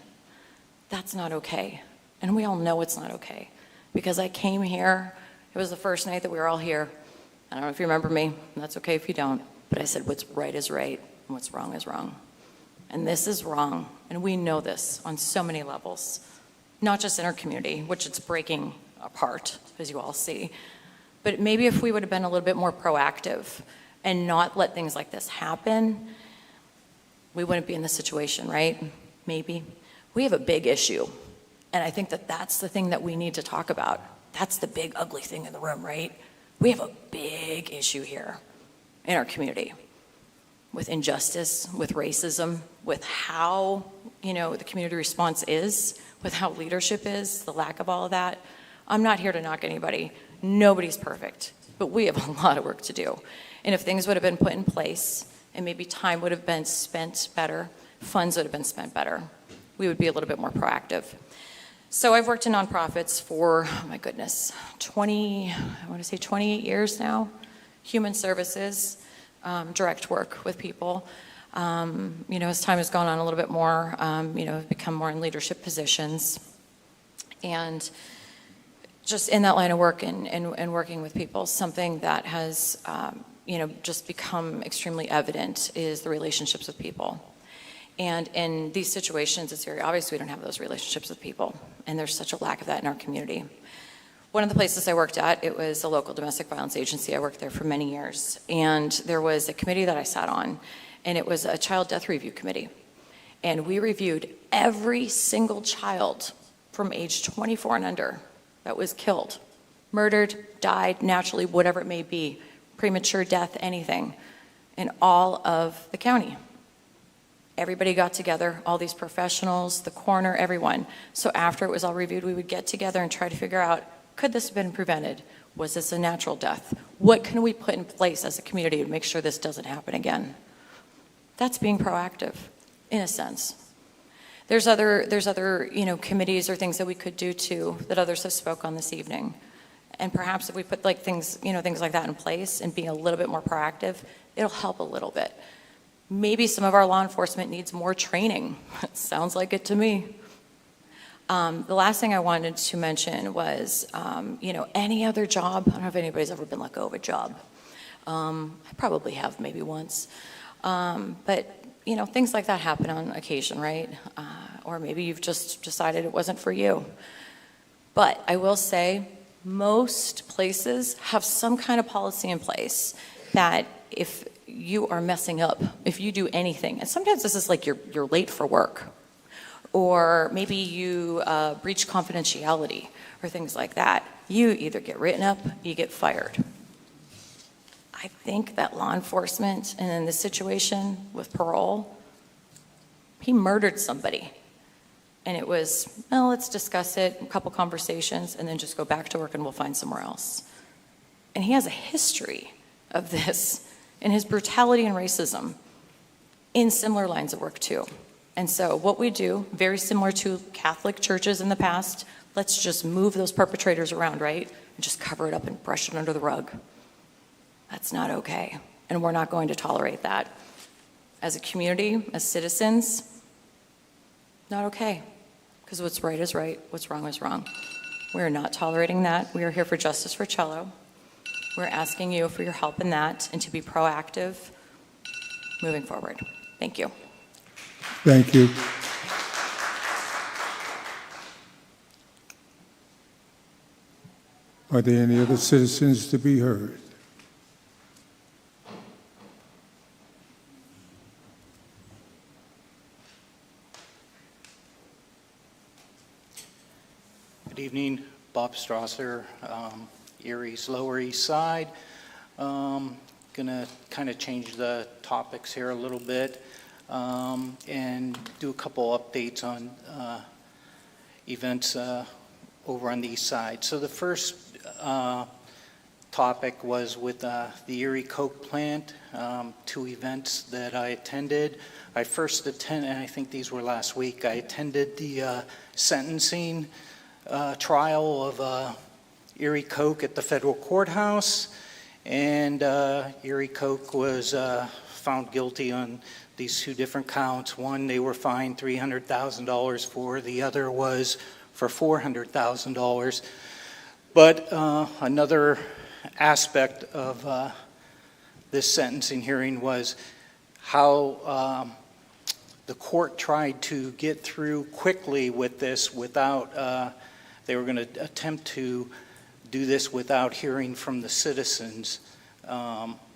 That's not okay. And we all know it's not okay. Because I came here, it was the first night that we were all here. I don't know if you remember me, and that's okay if you don't, but I said what's right is right and what's wrong is wrong. And this is wrong, and we know this on so many levels. Not just in our community, which it's breaking apart, as you all see, But maybe if we would have been a little bit more proactive and not let things like this happen, we wouldn't be in this situation, right? Maybe. We have a big issue, and I think that that's the thing that we need to talk about. That's the big, ugly thing in the room, right? We have a big issue here in our community with injustice, with racism, with how, the community response is, with how leadership is, the lack of all of that. I'm not here to knock anybody. Nobody's perfect, but we have a lot of work to do. And if things would have been put in place, and maybe time would have been spent better, funds would have been spent better, we would be a little bit more proactive. So I've worked in nonprofits for, 28 years now. Human services, direct work with people. As time has gone on a little bit more, I've become more in leadership positions. And just in that line of work and working with people, something that has, just become extremely evident is the relationships with people. And in these situations, it's very obvious we don't have those relationships with people, and there's such a lack of that in our community. One of the places I worked at, it was a local domestic violence agency. I worked there for many years, and there was a committee that I sat on, and it was a child death review committee. And we reviewed every single child from age 24 and under that was killed, murdered, died, naturally, whatever it may be, premature death, anything, in all of the county. Everybody got together, all these professionals, the coroner, everyone. So after it was all reviewed, we would get together and try to figure out, could this have been prevented? Was this a natural death? What can we put in place as a community to make sure this doesn't happen again? That's being proactive, in a sense. There's other committees or things that we could do too that others have spoke on this evening. And perhaps if we put things like that in place and being a little bit more proactive, it'll help a little bit. Maybe some of our law enforcement needs more training. It sounds like it to me. The last thing I wanted to mention was, any other job. I don't know if anybody's ever been let go of a job. I probably have, maybe once. But, things like that happen on occasion, right? Or maybe you've just decided it wasn't for you. But I will say, most places have some kind of policy in place that if you are messing up, if you do anything, and sometimes this is like you're late for work, or maybe you breach confidentiality or things like that, you either get written up, you get fired. I think that law enforcement, and in this situation with parole, he murdered somebody. And it was, well, let's discuss it, a couple conversations, and then just go back to work and we'll find somewhere else. And he has a history of this and his brutality and racism in similar lines of work too. And so what we do, very similar to Catholic churches in the past, let's just move those perpetrators around, right? And just cover it up and brush it under the rug. That's not okay. And we're not going to tolerate that. As a community, as citizens, not okay. Because what's right is right, what's wrong is wrong. We're not tolerating that. We are here for justice for Cello. We're asking you for your help in that and to be proactive moving forward. Thank you. Thank you. Are there any other citizens to be heard? Good evening, Bob Strasser, Erie's Lower East Side. Gonna kind of change the topics here a little bit and do a couple updates on events over on the east side. So the first topic was with the Erie Coke plant, 2 events that I attended. I first attended, and I think these were last week, I attended the sentencing trial of Erie Coke at the federal courthouse, and Erie Coke was found guilty on these 2 different counts. One, they were fined $300,000 for, the other was for $400,000. But another aspect of this sentencing hearing was how the court tried to get through quickly with this without, they were going to attempt to do this without hearing from the citizens,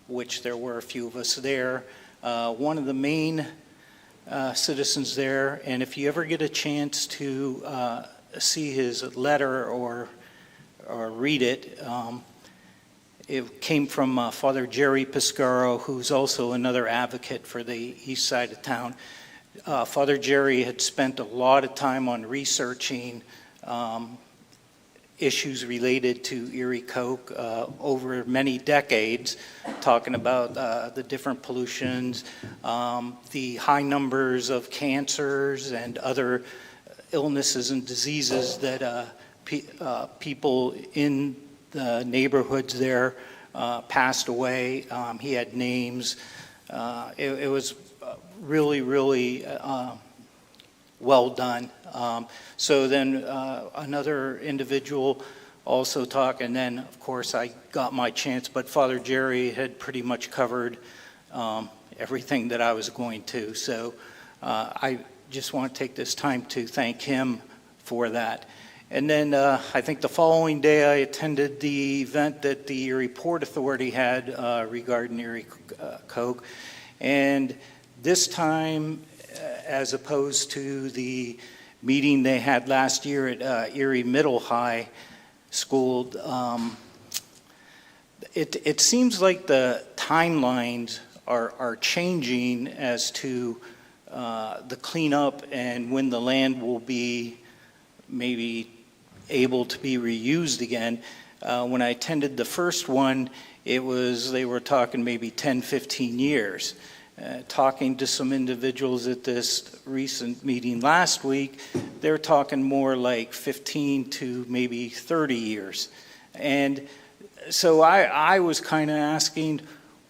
which there were a few of us there. One of the main citizens there, and if you ever get a chance to see his letter or read it, it came from Father Jerry Piscaro, who's also another advocate for the east side of town. Father Jerry had spent a lot of time on researching issues related to Erie Coke over many decades, talking about the different pollutions, the high numbers of cancers and other illnesses and diseases that people in the neighborhoods there passed away. He had names. It was really, really well done. So then another individual also talked, and then of course I got my chance, but Father Jerry had pretty much covered everything that I was going to. So I just want to take this time to thank him for that. And then I think the following day I attended the event that the Erie Port Authority had regarding Erie Coke. And this time, as opposed to the meeting they had last year at Erie Middle High School, it seems like the timelines are changing as to the cleanup and when the land will be maybe able to be reused again. When I attended the first one, they were talking maybe 10, 15 years. Talking to some individuals at this recent meeting last week, they're talking more like 15 to maybe 30 years. And so I was kind of asking,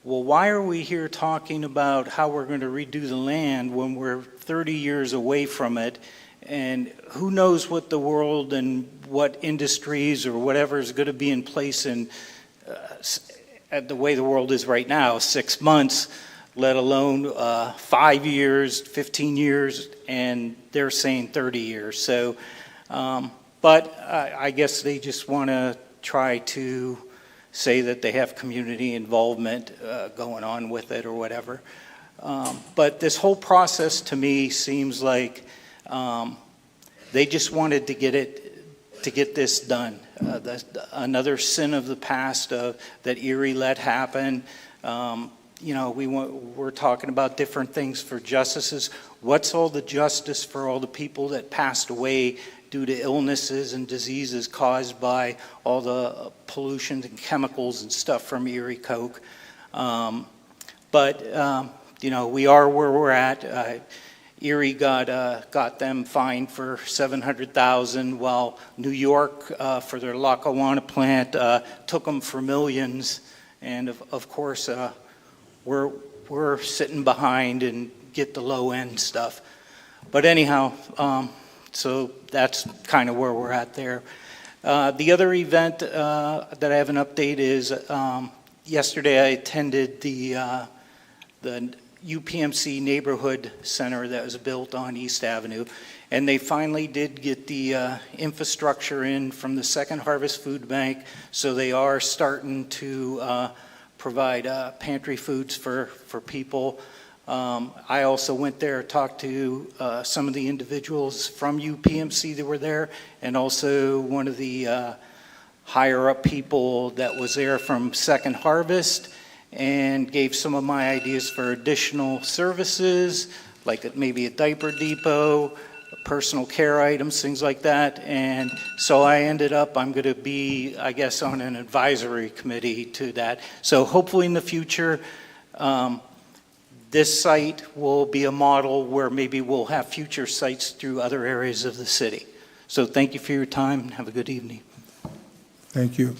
well, why are we here talking about how we're going to redo the land when we're 30 years away from it? And who knows what the world and what industries or whatever is going to be in place in the way the world is right now, 6 months, let alone 5 years, 15 years, and they're saying 30 years. So, but I guess they just want to try to say that they have community involvement going on with it or whatever. But this whole process to me seems like they just wanted to get this done. Another sin of the past that Erie let happen. We're talking about different things for justices. What's all the justice for all the people that passed away due to illnesses and diseases caused by all the pollution and chemicals and stuff from Erie Coke? But we are where we're at. Erie got them fined for $700,000, while New York for their Lackawanna plant took them for millions. And of course, we're sitting behind and get the low end stuff. But anyhow, so that's kind of where we're at there. The other event that I have an update is yesterday I attended the UPMC neighborhood center that was built on East Avenue, and they finally did get the infrastructure in from the Second Harvest Food Bank, so they are starting to provide pantry foods for people. I also went there, talked to some of the individuals from UPMC that were there, and also one of the higher up people that was there from Second Harvest, and gave some of my ideas for additional services, like maybe a diaper depot, personal care items, things like that. And so I ended up, I'm going to be, I guess, on an advisory committee to that. So hopefully in the future, this site will be a model where maybe we'll have future sites through other areas of the city. So thank you for your time, and have a good evening. Thank you.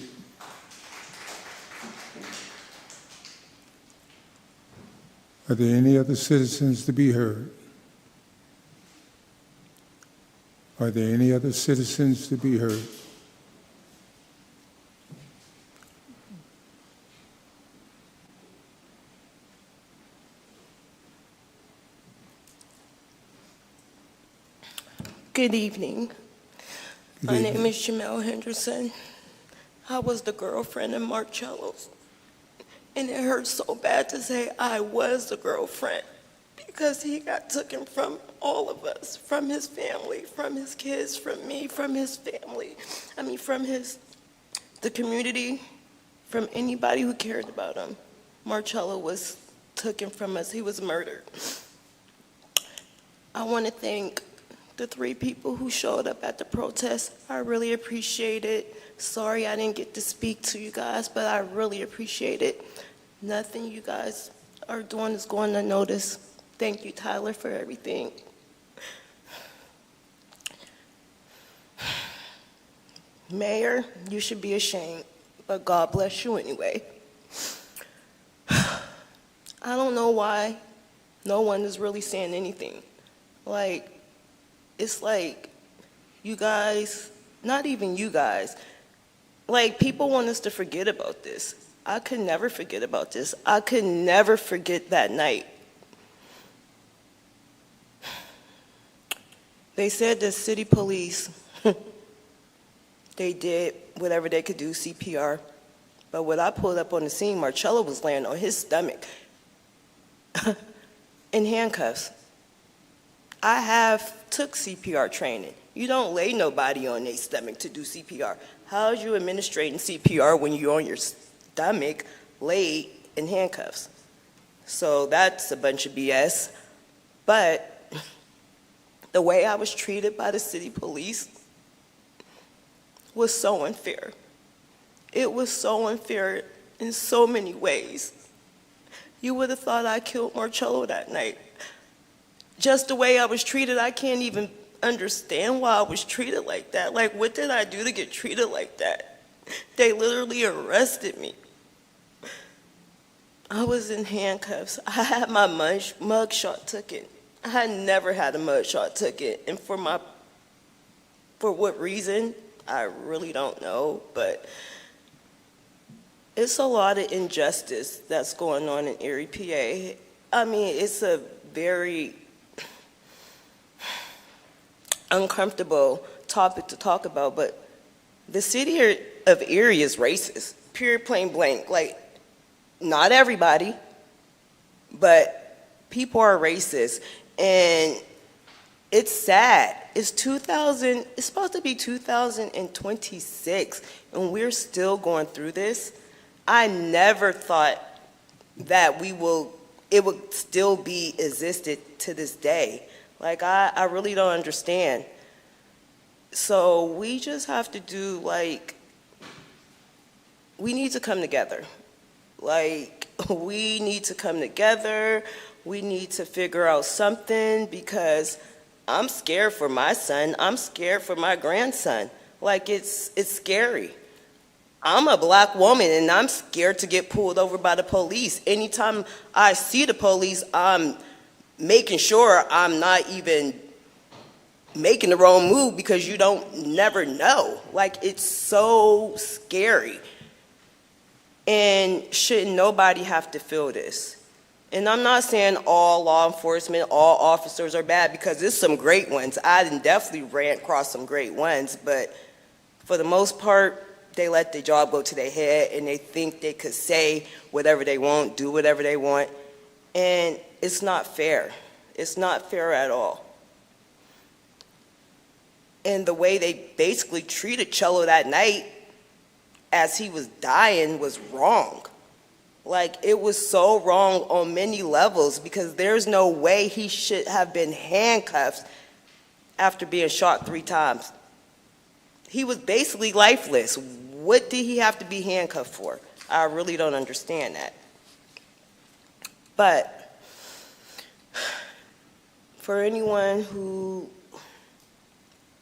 Are there any other citizens to be heard? Are there any other citizens to be heard? Good evening. My name is Jamel Henderson. I was the girlfriend of Marcello's. And it hurts so bad to say I was the girlfriend because he got taken from all of us, from his family, from his kids, from me, from his family. I mean, from the community, from anybody who cared about him. Marcello was taken from us. He was murdered. I want to thank the 3 people who showed up at the protest. I really appreciate it. Sorry I didn't get to speak to you guys, but I really appreciate it. Nothing you guys are doing is going unnoticed. Thank you, Tyler, for everything. Mayor, you should be ashamed, but God bless you anyway. I don't know why no one is really saying anything. Like, it's like you guys, not even you guys, like people want us to forget about this. I could never forget about this. I could never forget that night. They said the city police, they did whatever they could do, CPR. But when I pulled up on the scene, Marcello was laying on his stomach in handcuffs. I have took CPR training. You don't lay nobody on their stomach to do CPR. How are you administrating CPR when you're on your stomach laid in handcuffs? So that's a bunch of BS. But the way I was treated by the city police was so unfair. It was so unfair in so many ways. You would have thought I killed Marcello that night. Just the way I was treated, I can't even understand why I was treated like that. Like, what did I do to get treated like that? They literally arrested me. I was in handcuffs. I had my mugshot taken. I had never had a mugshot taken. And for what reason, I really don't know. But it's a lot of injustice that's going on in Erie, PA. I mean, it's a very uncomfortable topic to talk about, but the city of Erie is racist, period, plain blank. Like, not everybody, but people are racist, and it's sad. It's supposed to be 2026, and we're still going through this. I never thought that it would still be existed to this day. Like, I really don't understand. So we just have to do, like, we need to come together. Like, we need to come together. We need to figure out something because I'm scared for my son. I'm scared for my grandson. Like, it's scary. I'm a black woman, and I'm scared to get pulled over by the police. Anytime I see the police, I'm making sure I'm not even making the wrong move because you never know. Like, it's so scary. And shouldn't nobody have to feel this? And I'm not saying all law enforcement, all officers are bad, because there's some great ones. I definitely ran across some great ones, but for the most part, they let their job go to their head, and they think they could say whatever they want, do whatever they want, and it's not fair. It's not fair at all. And the way they basically treated Cello that night as he was dying was wrong. Like, it was so wrong on many levels, because there's no way he should have been handcuffed after being shot 3 times. He was basically lifeless. What did he have to be handcuffed for? I really don't understand that. But for anyone who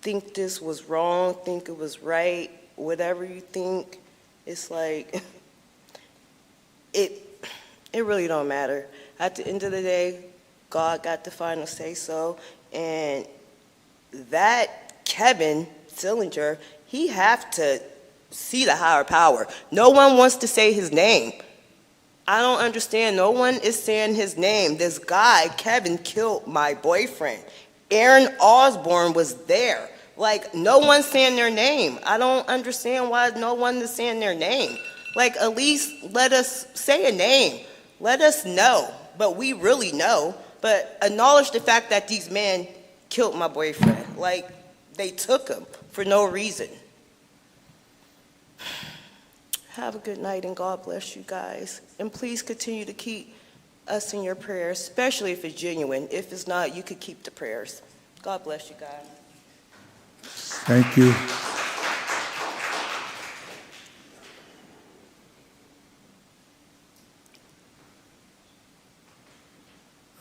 think this was wrong, think it was right, whatever you think, it's like, it really don't matter. At the end of the day, God got the final say so, and that Kevin Sillinger, he have to see the higher power. No one wants to say his name. I don't understand. No one is saying his name. This guy, Kevin, killed my boyfriend. Aaron Osborne was there Like, no one's saying their name. I don't understand why no one is saying their name. Like, at least let us say a name. Let us know. But we really know. But acknowledge the fact that these men killed my boyfriend. Like, they took him for no reason. Have a good night and God bless you guys. And please continue to keep us in your prayers, especially if it's genuine. If it's not, you could keep the prayers. God bless you guys. Thank you.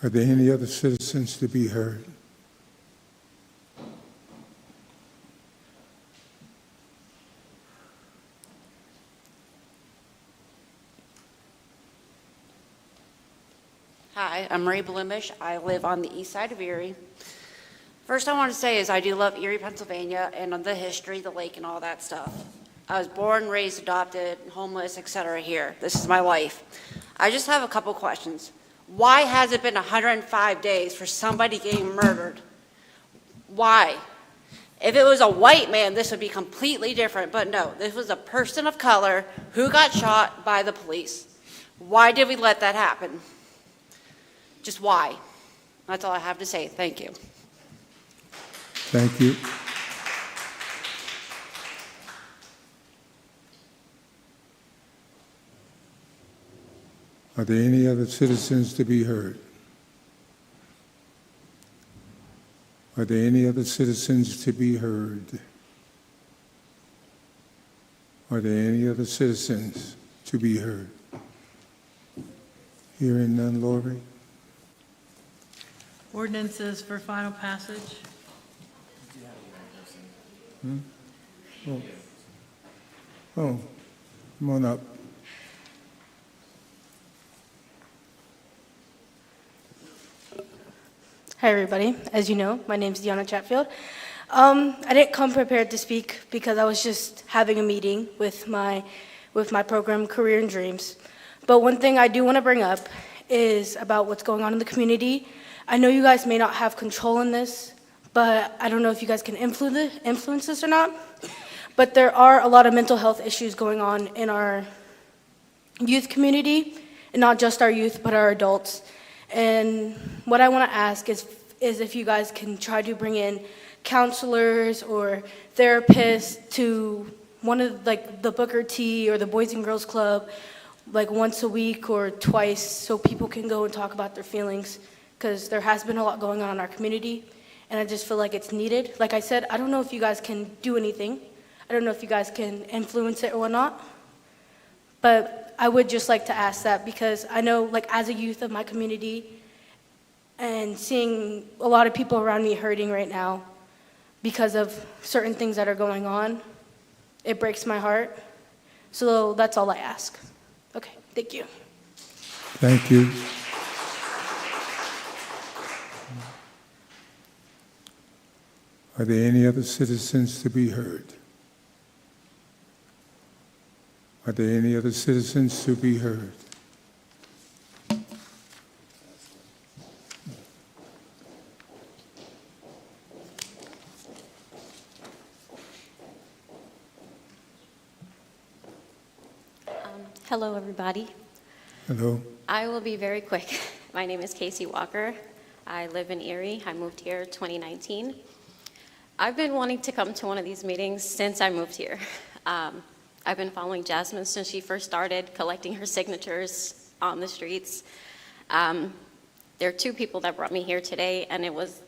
Are there any other citizens to be heard? Hi, I'm Marie Blumish. I live on the east side of Erie. First I want to say is I do love Erie, Pennsylvania, and the history, the lake, and all that stuff. I was born, raised, adopted, homeless, etc. here. This is my life. I just have a couple questions. Why has it been 105 days for somebody getting murdered? Why? If it was a white man, this would be completely different, but no, this was a person of color who got shot by the police. Why did we let that happen? Just why? That's all I have to say. Thank you. Thank you. Are there any other citizens to be heard? Are there any other citizens to be heard? Are there any other citizens to be heard? Hearing none, Lori? Ordinances for final passage. Oh, come on up. Hi, everybody. As you know, my name is Deanna Chatfield. I didn't come prepared to speak because I was just having a meeting with my program, Career and Dreams. But one thing I do want to bring up is about what's going on in the community. I know you guys may not have control in this, but I don't know if you guys can influence this or not. But there are a lot of mental health issues going on in our youth community, and not just our youth, but our adults. And what I want to ask is if you guys can try to bring in counselors or therapists to one of the Booker T or the Boys and Girls Club, like once a week or twice, so people can go and talk about their feelings, because there has been a lot going on in our community, and I just feel like it's needed. Like I said, I don't know if you guys can do anything. I don't know if you guys can influence it or not, but I would just like to ask that, because I know, like, as a youth of my community and seeing a lot of people around me hurting right now because of certain things that are going on, it breaks my heart. So that's all I ask. Okay, thank you. Thank you. Are there any other citizens to be heard? Are there any other citizens to be heard? Hello, everybody. Hello. I will be very quick. My name is Casey Walker. I live in Erie. I moved here 2019. I've been wanting to come to one of these meetings since I moved here. I've been following Jasmine since she first started collecting her signatures on the streets. There are two people that brought me here today, and it was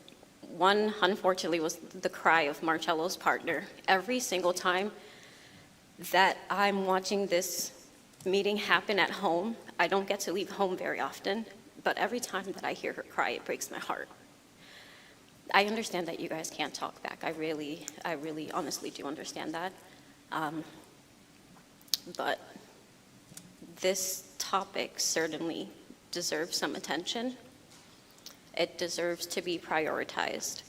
one, unfortunately, was the cry of Marcello's partner. Every single time that I'm watching this meeting happen at home, I don't get to leave home very often, but every time that I hear her cry, it breaks my heart. I understand that you guys can't talk back. I really honestly do understand that. But this topic certainly deserves some attention. It deserves to be prioritized.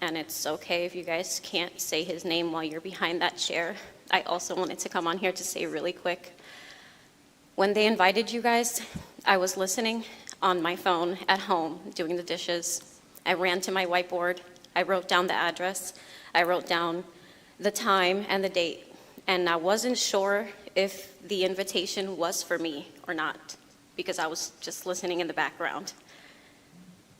And it's okay if you guys can't say his name while you're behind that chair. I also wanted to come on here to say really quick, when they invited you guys, I was listening on my phone at home, doing the dishes. I ran to my whiteboard. I wrote down the address, I wrote down the time and the date, and I wasn't sure if the invitation was for me or not, because I was just listening in the background.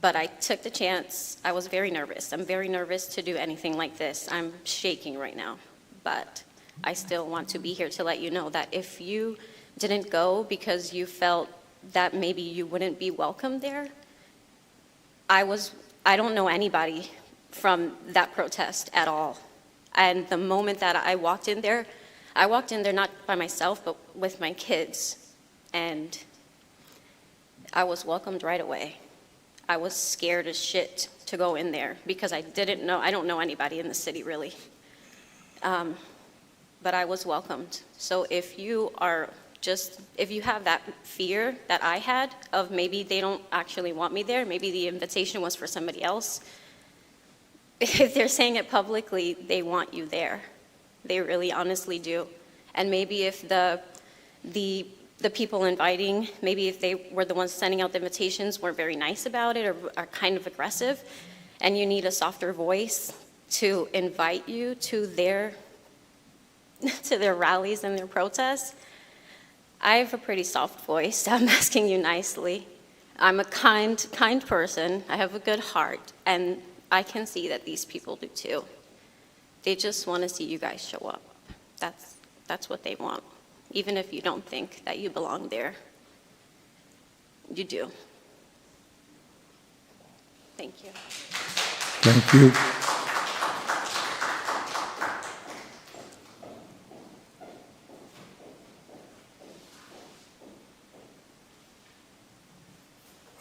But I took the chance. I was very nervous. I'm very nervous to do anything like this. I'm shaking right now. But I still want to be here to let you know that if you didn't go because you felt that maybe you wouldn't be welcome there, I don't know anybody from that protest at all. And the moment that I walked in there not by myself, but with my kids. And I was welcomed right away. I was scared as shit to go in there because I don't know anybody in the city really. But I was welcomed. So if you have that fear that I had of maybe they don't actually want me there, maybe the invitation was for somebody else, if they're saying it publicly, they want you there. They really honestly do. And maybe if the people inviting, maybe if they were the ones sending out the invitations weren't very nice about it or are kind of aggressive, and you need a softer voice to invite you to their rallies and their protests, I have a pretty soft voice. I'm asking you nicely. I'm a kind person. I have a good heart, and I can see that these people do too. They just want to see you guys show up. That's what they want. Even if you don't think that you belong there, you do. Thank you. Thank you.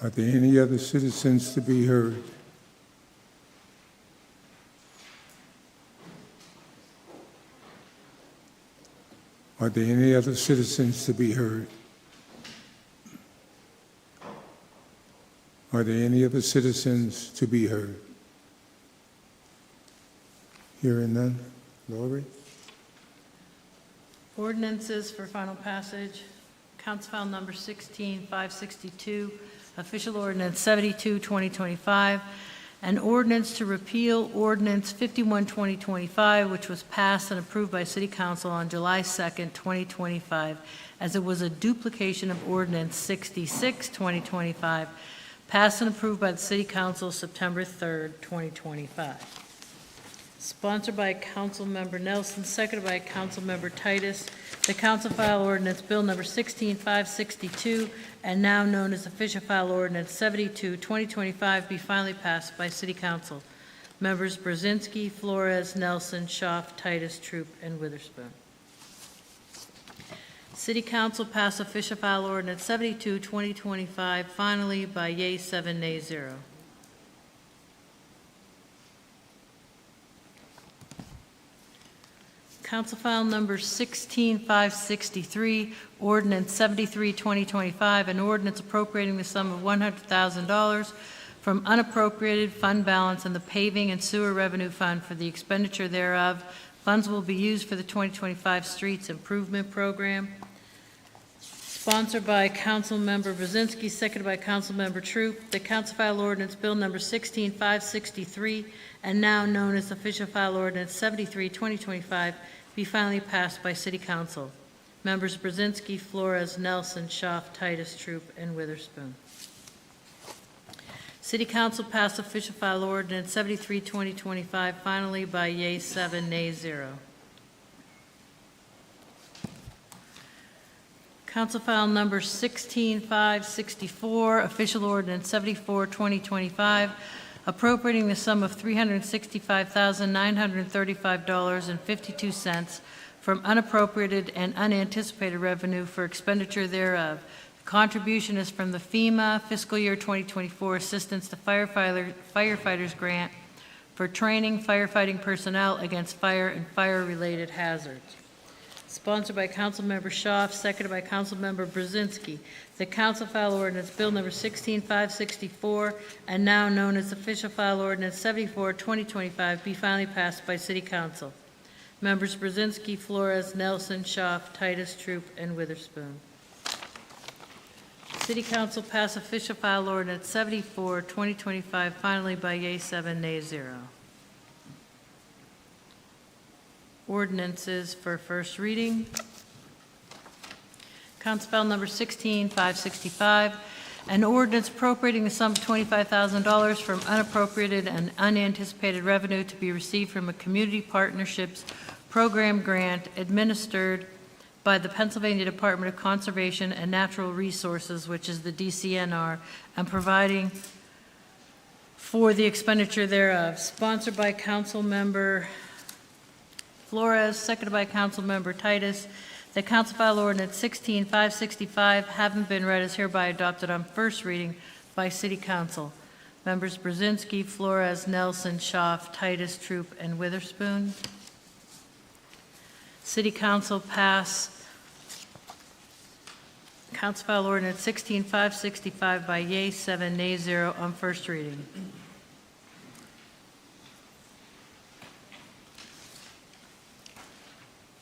Are there any other citizens to be heard? Are there any other citizens to be heard? Are there any other citizens to be heard? Hearing none. Lori? Ordinances for final passage. Council File Number 16562, Official Ordinance 72, 2025, an ordinance to repeal Ordinance 51, 2025, which was passed and approved by City Council on July 2nd, 2025, as it was a duplication of Ordinance 66, 2025, passed and approved by the City Council September 3rd, 2025. Sponsored by Councilmember Nelson, seconded by Councilmember Titus, the Council File Ordinance Bill Number 16562, and now known as Official File Ordinance 72, 2025, be finally passed by City Council. Members Brzezinski, Flores, Nelson, Schaaf, Titus, Troop, and Witherspoon. City Council passed Official File Ordinance 72, 2025, finally by yea 7, nay 0. Council File Number 16563, Ordinance 73, 2025, an ordinance appropriating the sum of $100,000 from unappropriated fund balance in the Paving and Sewer Revenue Fund for the expenditure thereof. Funds will be used for the 2025 Streets Improvement Program. Sponsored by Councilmember Brzezinski, seconded by Councilmember Troop, the Council File Ordinance Bill Number 16563, and now known as Official File Ordinance 73, 2025, be finally passed by City Council. Members Brzezinski, Flores, Nelson, Schaaf, Titus, Troop, and Witherspoon. City Council passed Official File Ordinance 73, 2025, finally by yea 7, nay 0. Council File Number 16564, Official Ordinance 74, 2025, appropriating the sum of $365,935.52 from unappropriated and unanticipated revenue for expenditure thereof. The contribution is from the FEMA Fiscal Year 2024 Assistance to Firefighters Grant for training firefighting personnel against fire and fire-related hazards. Sponsored by Councilmember Schaaf, seconded by Councilmember Brzezinski. The Council File Ordinance Bill Number 16564, and now known as Official File Ordinance 74, 2025, be finally passed by City Council. Members Brzezinski, Flores, Nelson, Schaaf, Titus, Troop, and Witherspoon. City Council passed Official File Ordinance 74, 2025, finally by yea 7, nay 0. Ordinances for first reading. Council File Number 16-565, an ordinance appropriating the sum of $25,000 from unappropriated and unanticipated revenue to be received from a community partnerships program grant administered by the Pennsylvania Department of Conservation and Natural Resources, which is the DCNR, and providing for the expenditure thereof. Sponsored by Council Member Flores, seconded by Council Member Titus. The Council File Ordinance 16-565, having been read, is hereby adopted on first reading by City Council. Members Brzezinski, Flores, Nelson, Schaaf, Titus, Troop, and Witherspoon. City Council pass Council File Ordinance 16-565 by yea 7, nay 0 on first reading.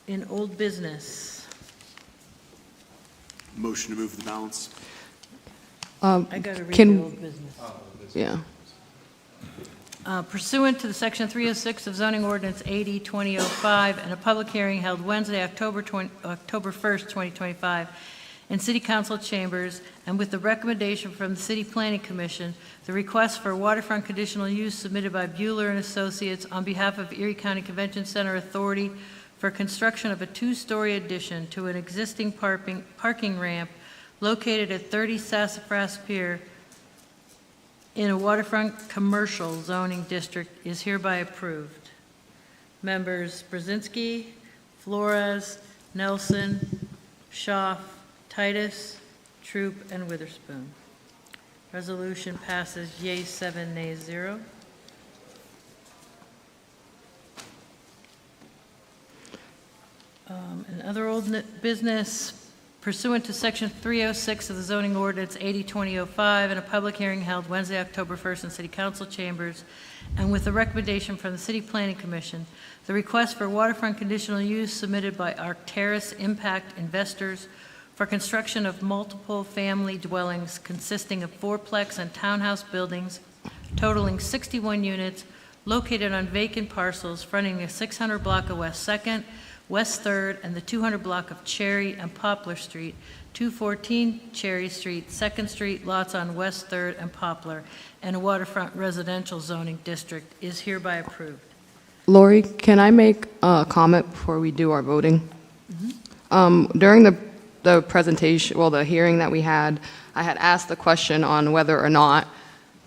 In old business, Motion to move the balance. I got to read Can- the old business. Yeah. Pursuant to the Section 306 of Zoning Ordinance 80-2005, and a public hearing held Wednesday, October 1st, 2025, in City Council chambers, and with the recommendation from the City Planning Commission, the request for waterfront conditional use submitted by Bueller and Associates on behalf of Erie County Convention Center Authority for construction of a two-story addition to an existing parking ramp located at 30 Sassafras Pier in a waterfront commercial zoning district is hereby approved. Members Brzezinski, Flores, Nelson, Schaaf, Titus, Troop, and Witherspoon. Resolution passes yea 7, nay 0. And other old business, pursuant to Section 306 of the Zoning Ordinance 80-2005, and a public hearing held Wednesday, October 1st in City Council chambers, and with the recommendation from the City Planning Commission, the request for waterfront conditional use submitted by Arcturus Impact Investors for construction of multiple family dwellings consisting of fourplex and townhouse buildings totaling 61 units located on vacant parcels fronting the 600 block of West 2nd, West 3rd, and the 200 block of Cherry and Poplar Street, 214 Cherry Street, 2nd Street, lots on West 3rd and Poplar, and a waterfront residential zoning district is hereby approved. Lori, can I make a comment before we do our voting? During the presentation, well, the hearing that we had, I had asked the question on whether or not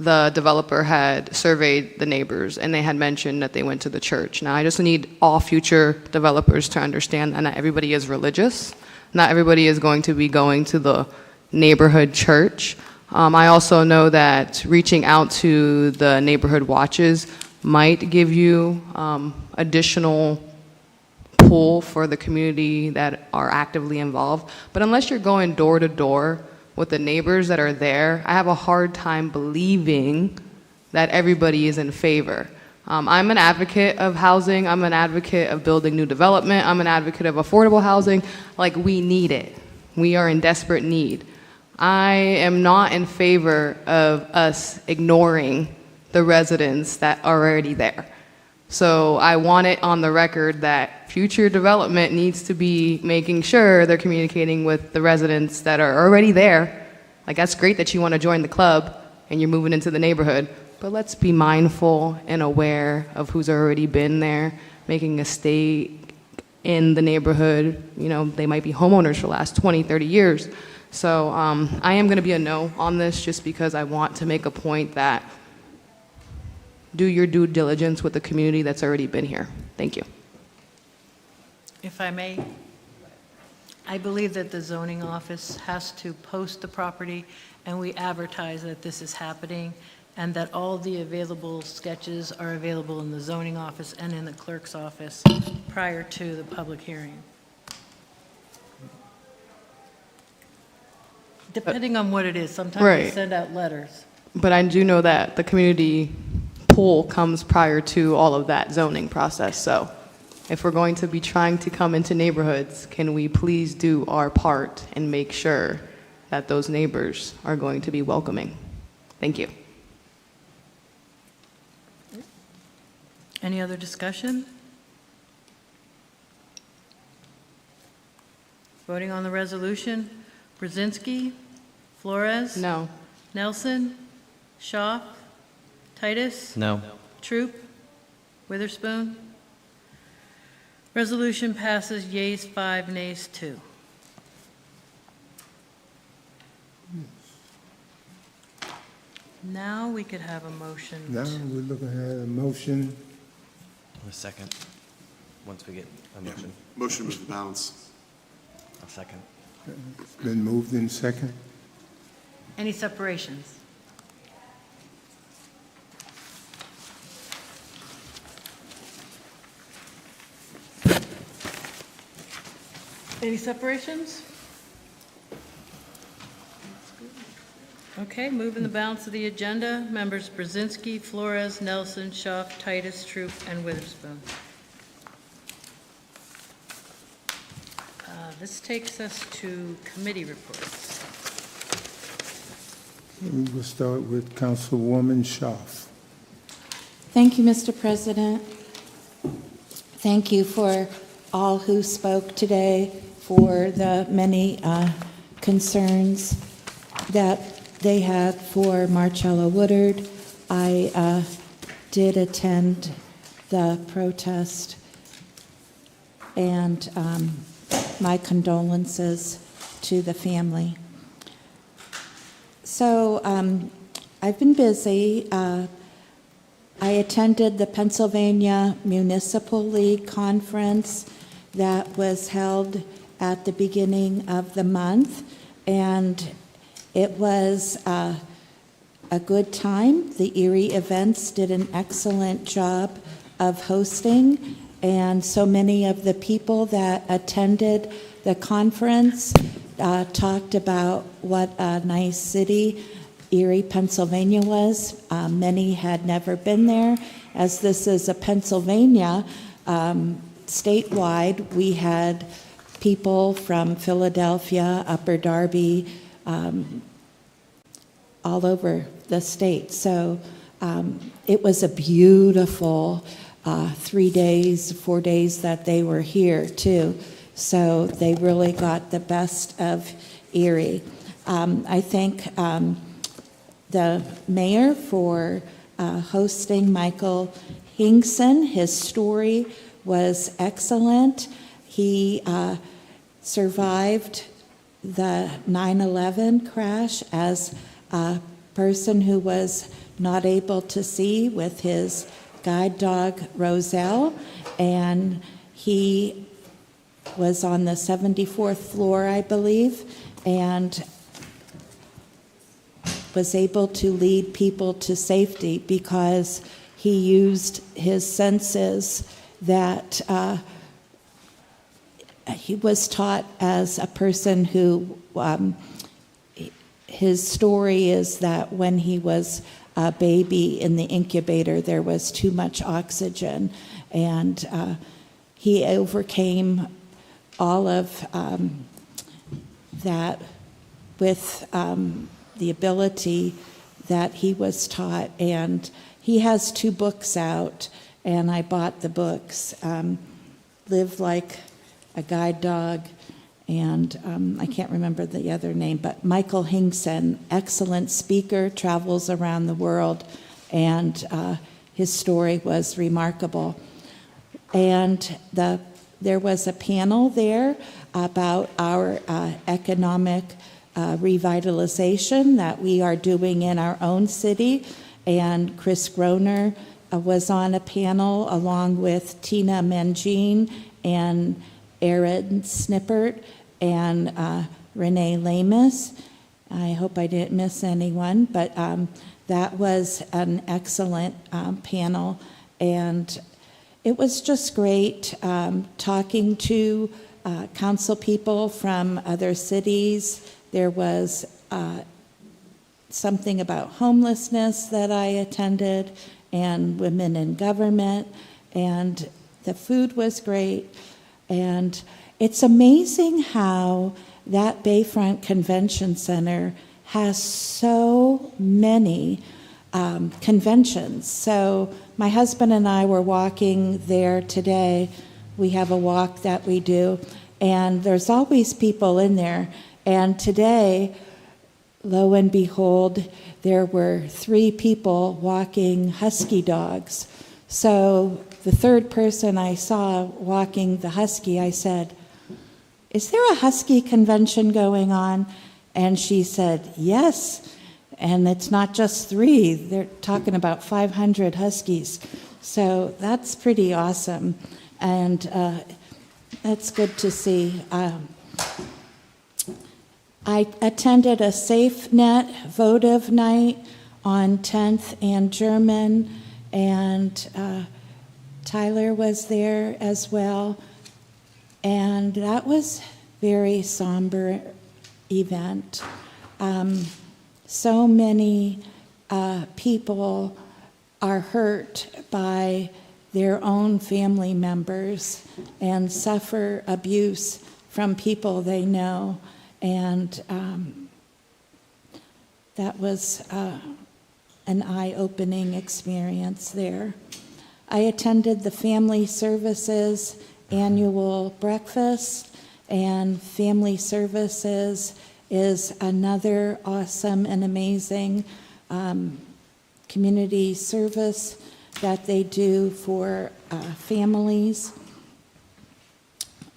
the developer had surveyed the neighbors, and they had mentioned that they went to the church. Now, I just need all future developers to understand that not everybody is religious. Not everybody is going to be going to the neighborhood church. I also know that reaching out to the neighborhood watches might give you additional pull for the community that are actively involved. But unless you're going door to door with the neighbors that are there, I have a hard time believing that everybody is in favor. I'm an advocate of housing. I'm an advocate of building new development. I'm an advocate of affordable housing. Like, we need it. We are in desperate need. I am not in favor of us ignoring the residents that are already there. So I want it on the record that future development needs to be making sure they're communicating with the residents that are already there. Like, that's great that you want to join the club and you're moving into the neighborhood, but let's be mindful and aware of who's already been there, making a stay in the neighborhood. You know, they might be homeowners for the last 20, 30 years. So I am going to be a no on this just because I want to make a point that do your due diligence with the community that's already been here. Thank you. If I may, I believe that the zoning office has to post the property, and we advertise that this is happening, and that all the available sketches are available in the zoning office and in the clerk's office prior to the public hearing. Depending on what it is, sometimes we Right. send out letters. But I do know that the community pool comes prior to all of that zoning process. So if we're going to be trying to come into neighborhoods, can we please do our part and make sure that those neighbors are going to be welcoming? Thank you. Any other discussion? Voting on the resolution, Brzezinski, Flores. No. Nelson, Schaaf, Titus. No. Troop, Witherspoon. Resolution passes yeas 5, nays 2. Now we could have a motion. Now we're looking at a motion. A second, once we get a motion. Motion with the balance. A second. It's been moved in second. Any separations? Any separations? Okay, moving the balance of the agenda, members Brzezinski, Flores, Nelson, Schaaf, Titus, Troop, and Witherspoon. This takes us to committee reports. We will start with Councilwoman Schaaf. Thank you, Mr. President. Thank you for all who spoke today, for the many concerns that they had for Marcella Woodard. I did attend the protest, and my condolences to the family. So I've been busy. I attended the Pennsylvania Municipal League Conference that was held at the beginning of the month, and it was a good time. The Erie events did an excellent job of hosting, and so many of the people that attended the conference talked about what a nice city Erie, Pennsylvania was. Many had never been there. As this is a Pennsylvania, statewide, we had people from Philadelphia, Upper Darby, all over the state. So it was a beautiful 3 days, 4 days that they were here too. So they really got the best of Erie. I thank the mayor for hosting Michael Hingson. His story was excellent. He survived the 9/11 crash as a person who was not able to see with his guide dog, Roselle, and he was on the 74th floor, I believe, and was able to lead people to safety because he used his senses that he was taught as a person who, his story is that when he was a baby in the incubator, there was too much oxygen, and he overcame all of that with the ability that he was taught. And he has 2 books out, and I bought the books, Live Like a Guide Dog, and I can't remember the other name, but Michael Hingson, excellent speaker, travels around the world, and his story was remarkable. And there was a panel there about our economic revitalization that we are doing in our own city, and Chris Groner was on a panel along with Tina Mangine and Aaron Snippert and Renee Lamus. I hope I didn't miss anyone, but that was an excellent panel, and it was just great talking to council people from other cities. There was something about homelessness that I attended, and women in government, and the food was great. And it's amazing how that Bayfront Convention Center has so many conventions. So my husband and I were walking there today. We have a walk that we do, and there's always people in there. And today, lo and behold, there were 3 people walking husky dogs. So the third person I saw walking the husky, I said, "Is there a husky convention going on?" And she said, "Yes." And it's not just 3, they're talking about 500 huskies. So that's pretty awesome. And that's good to see. I attended a SafeNet votive night on 10th and German, and Tyler was there as well. And that was very somber event. So many people are hurt by their own family members and suffer abuse from people they know. And that was an eye-opening experience there. I attended the Family Services annual breakfast, and Family Services is another awesome and amazing community service that they do for families.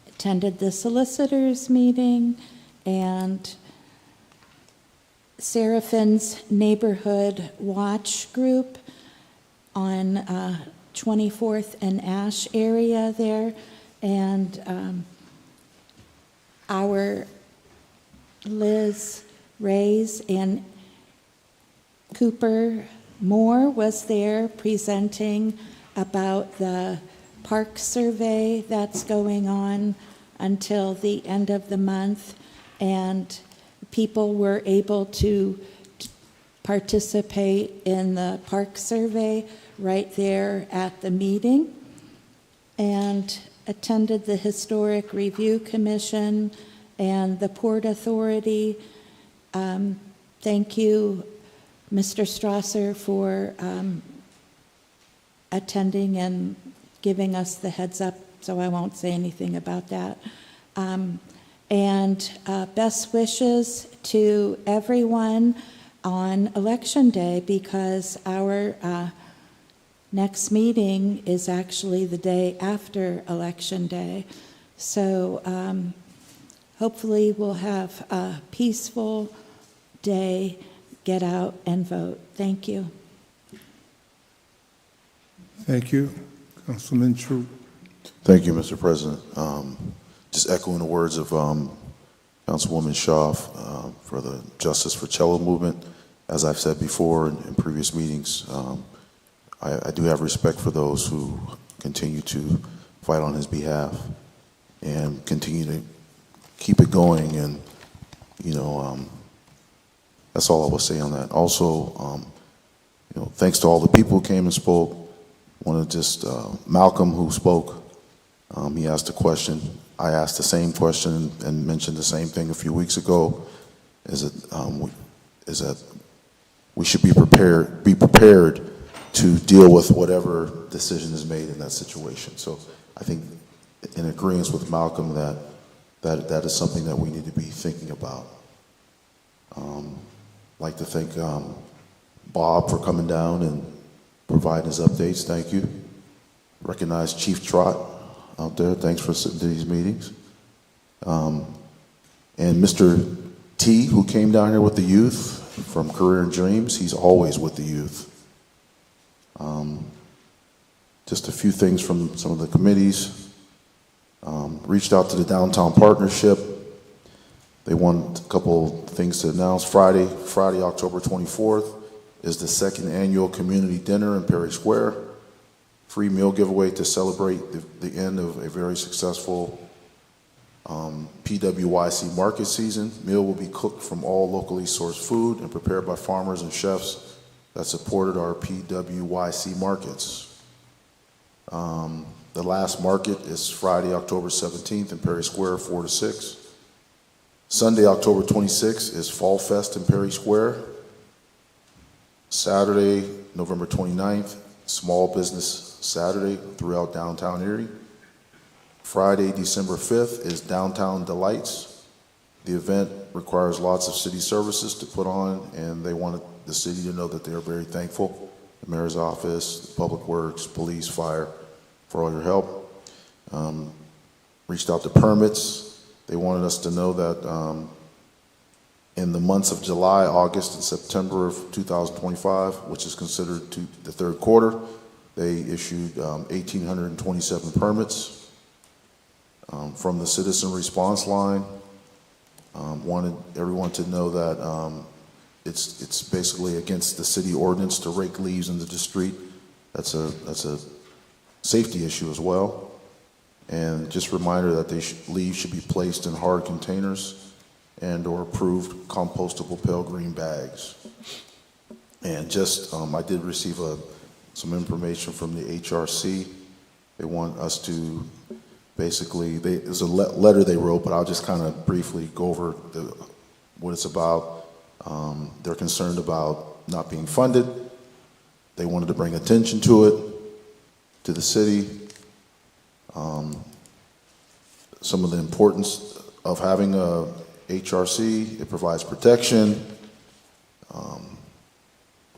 Attended the solicitors meeting and Seraphin's Neighborhood Watch Group on 24th and Ash area there. And our Liz Reyes and Cooper Moore was there presenting about the park survey that's going on until the end of the month, and people were able to participate in the park survey right there at the meeting, and attended the Historic Review Commission and the Port Authority. Thank you, Mr. Strasser, for attending and giving us the heads up, so I won't say anything about that. And best wishes to everyone on Election Day, because our next meeting is actually the day after Election Day. So hopefully we'll have a peaceful day. Get out and vote. Thank you. Thank you. Councilman True. Thank you, Mr. President. Just echoing the words of Councilwoman Shaw for the Justice for Cello movement. As I've said before in previous meetings, I do have respect for those who continue to fight on his behalf and continue to keep it going. And, you know, that's all I will say on that. Also, you know, thanks to all the people who came and spoke. I want to just, Malcolm who spoke, he asked a question. I asked the same question and mentioned the same thing a few weeks ago, is that we should be prepared to deal with whatever decision is made in that situation. So I think in agreement with Malcolm that is something that we need to be thinking about. I'd like to thank Bob for coming down and providing his updates. Thank you. Recognize Chief Trott out there. Thanks for sitting to these meetings. And Mr. T, who came down here with the youth from Career and Dreams, he's always with the youth. Just a few things from some of the committees. Reached out to the Downtown Partnership. They want a couple things to announce. Friday, October 24th, is the second annual community dinner in Perry Square. Free meal giveaway to celebrate the end of a very successful PWYC market season. Meal will be cooked from all locally sourced food and prepared by farmers and chefs that supported our PWYC markets. The last market is Friday, October 17th in Perry Square, 4 to 6. Sunday, October 26th is Fall Fest in Perry Square. Saturday, November 29th, Small Business Saturday throughout downtown Erie. Friday, December 5th is Downtown Delights. The event requires lots of city services to put on, and they wanted the city to know that they are very thankful. The mayor's office, Public Works, police, fire, for all your help. Reached out to permits. They wanted us to know that in the months of July, August, and September of 2025, which is considered to the third quarter, they issued 1,827 permits from the citizen response line. Wanted everyone to know that it's basically against the city ordinance to rake leaves into the street. That's a safety issue as well. And just a reminder that leaves should be placed in hard containers and or approved compostable pale green bags. And just, I did receive some information from the HRC. They want us to basically, there's a letter they wrote, but I'll just kind of briefly go over what it's about. They're concerned about not being funded. They wanted to bring attention to it, to the city. Some of the importance of having a HRC, it provides protection,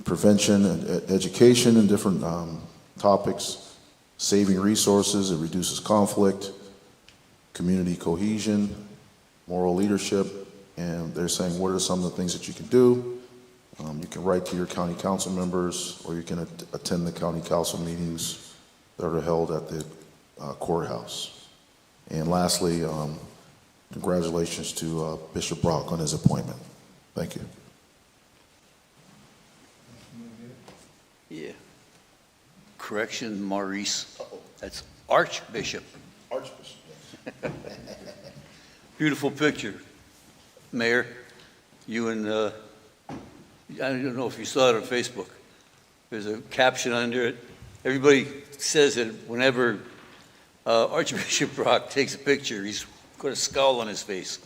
prevention and education in different topics, saving resources, it reduces conflict, community cohesion, moral leadership, and they're saying what are some of the things that you can do. You can write to your county council members, or you can attend the county council meetings that are held at the courthouse. And lastly, congratulations to Bishop Brock on his appointment. Thank you. Yeah. Correction, Maurice. That's Archbishop. Archbishop. Beautiful picture, Mayor. You and, I don't know if you saw it on Facebook. There's a caption under it. Everybody says that whenever Archbishop Brock takes a picture, he's got a scowl on his face.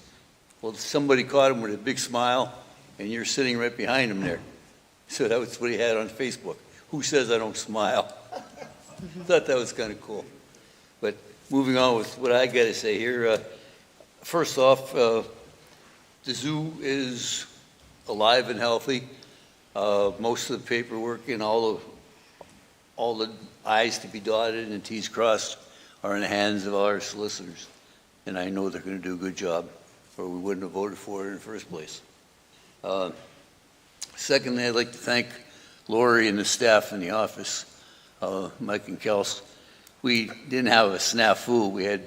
Well, somebody caught him with a big smile, and you're sitting right behind him there. So that was what he had on Facebook. Who says I don't smile? Thought that was kind of cool. But moving on with what I got to say here. First off, the zoo is alive and healthy. Most of the paperwork and all the I's to be dotted and T's crossed are in the hands of our solicitors. And I know they're going to do a good job, or we wouldn't have voted for it in the first place. Secondly, I'd like to thank Lori and the staff in the office, Mike and Kels. We didn't have a snafu. We had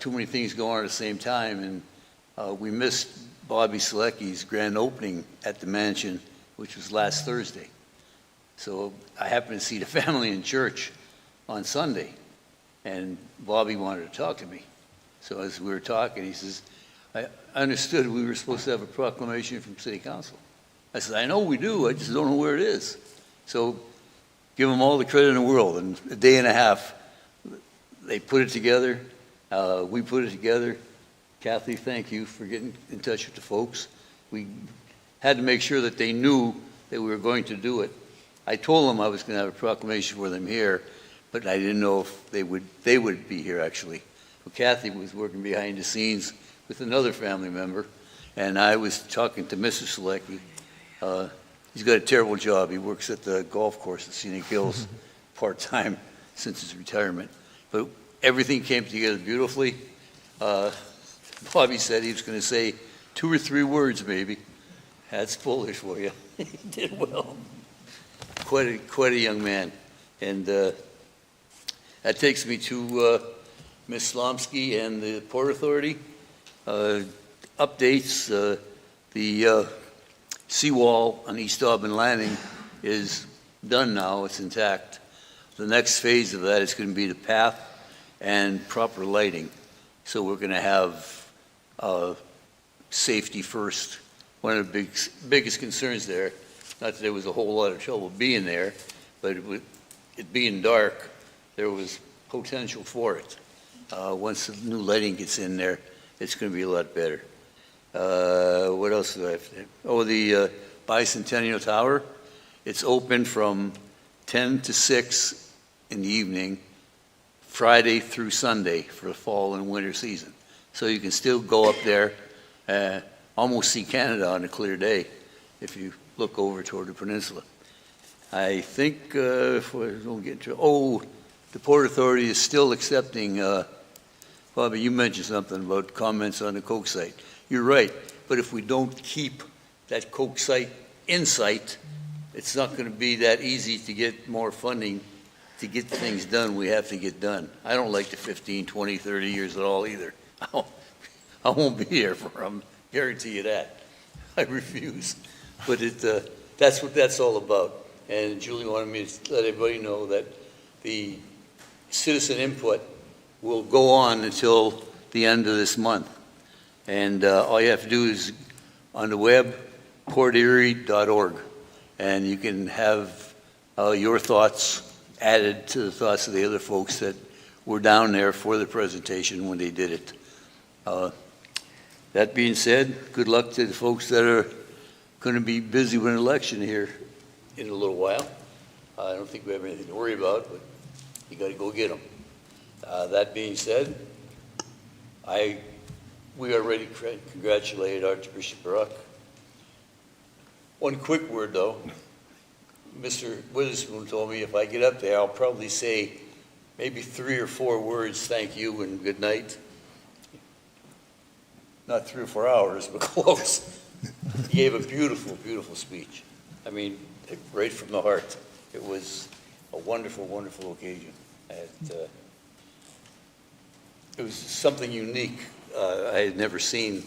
too many things going on at the same time, and we missed Bobby Selecki's grand opening at the mansion, which was last Thursday. So I happened to see the family in church on Sunday, and Bobby wanted to talk to me. So as we were talking, he says, I understood we were supposed to have a proclamation from City Council. I said, I know we do, I just don't know where it is. So give them all the credit in the world. In a day and a half, they put it together. We put it together. Kathy, thank you for getting in touch with the folks. We had to make sure that they knew that we were going to do it. I told them I was going to have a proclamation for them here, but I didn't know if they would be here actually. Well, Kathy was working behind the scenes with another family member, and I was talking to Mrs. Selecki. He's got a terrible job. He works at the golf course at Scenic Hills part-time since his retirement. But everything came together beautifully. Bobby said he was going to say 2 or 3 words maybe. That's Polish for you. He did well. Quite a young man. And that takes me to Ms. Slomsky and the Port Authority. Updates, the seawall on East Auburn Landing is done now, it's intact. The next phase of that is going to be the path and proper lighting. So we're going to have safety first. One of the biggest concerns there, not that there was a whole lot of trouble being there, but it being dark, there was potential for it. Once the new lighting gets in there, it's going to be a lot better. What else do I have to say? Oh, the Bicentennial Tower. It's open from 10 to 6 in the evening, Friday through Sunday for the fall and winter season. So you can still go up there, almost see Canada on a clear day if you look over toward the peninsula. I think, if we don't get to, the Port Authority is still accepting, Bobby, you mentioned something about comments on the Coke site. You're right, but if we don't keep that Coke site in sight, it's not going to be that easy to get more funding to get things done we have to get done. I don't like the 15, 20, 30 years at all either. I won't be here for them, guarantee you that. I refuse. But that's what that's all about. And Julie wanted me to let everybody know that the citizen input will go on until the end of this month. And all you have to do is on the web, porterie.org, and you can have your thoughts added to the thoughts of the other folks that were down there for the presentation when they did it. That being said, good luck to the folks that are going to be busy with an election here in a little while. I don't think we have anything to worry about, but you got to go get them. That being said, we are ready to congratulate Archbishop Baruch. One quick word, though. Mr. Witherspoon told me if I get up there, I'll probably say maybe 3 or 4 words, thank you and good night. Not 3 or 4 hours, but close. He gave a beautiful, beautiful speech. I mean, right from the heart. It was a wonderful, wonderful occasion. It was something unique I had never seen.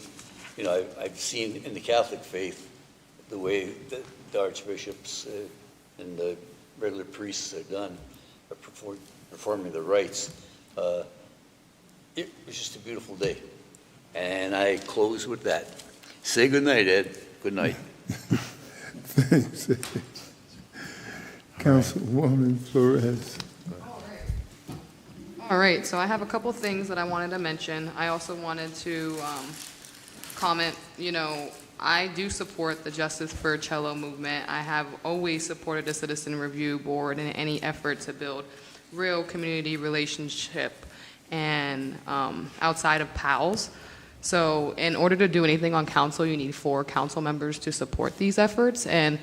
You know, I've seen in the Catholic faith the way that the archbishops and the regular priests are done, are performing the rites. It was just a beautiful day. And I close with that. Say good night, Ed. Good night. Thanks. Councilwoman Flores. All right, so I have a couple things that I wanted to mention. I also wanted to comment, you know, I do support the Justice for Cello movement. I have always supported the Citizen Review Board in any effort to build real community relationship and outside of PALs. So in order to do anything on council, you need 4 council members to support these efforts. And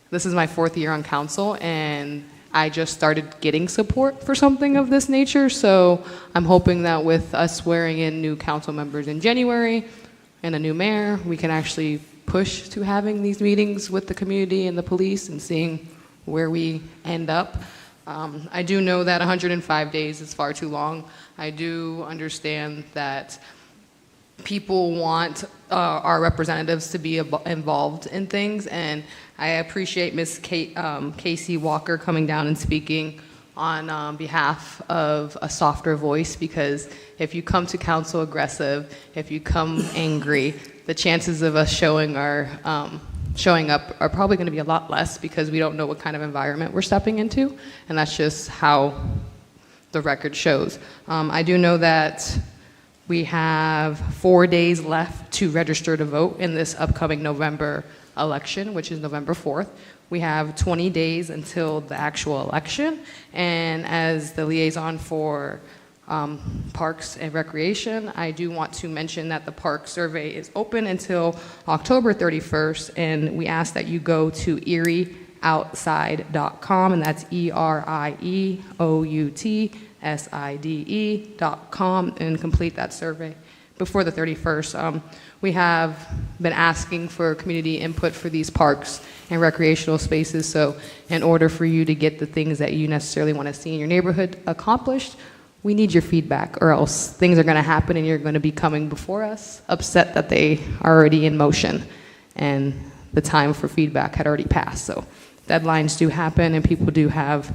this is my 4th year on council, and I just started getting support for something of this nature. So I'm hoping that with us swearing in new council members in January and a new mayor, we can actually push to having these meetings with the community and the police and seeing where we end up. I do know that 105 days is far too long. I do understand that people want our representatives to be involved in things, and I appreciate Ms. Casey Walker coming down and speaking on behalf of a softer voice, because if you come to council aggressive, if you come angry, the chances of us showing up are probably going to be a lot less, because we don't know what kind of environment we're stepping into, and that's just how the record shows. I do know that we have 4 days left to register to vote in this upcoming November election, which is November 4th. We have 20 days until the actual election, and as the liaison for Parks and Recreation, I do want to mention that the park survey is open until October 31st, and we ask that you go to erieoutside.com, and that's ERIEOUTSIDE.com, and complete that survey before the 31st. We have been asking for community input for these parks and recreational spaces, so in order for you to get the things that you necessarily want to see in your neighborhood accomplished, we need your feedback, or else things are going to happen and you're going to be coming before us upset that they are already in motion and the time for feedback had already passed. So deadlines do happen and people do have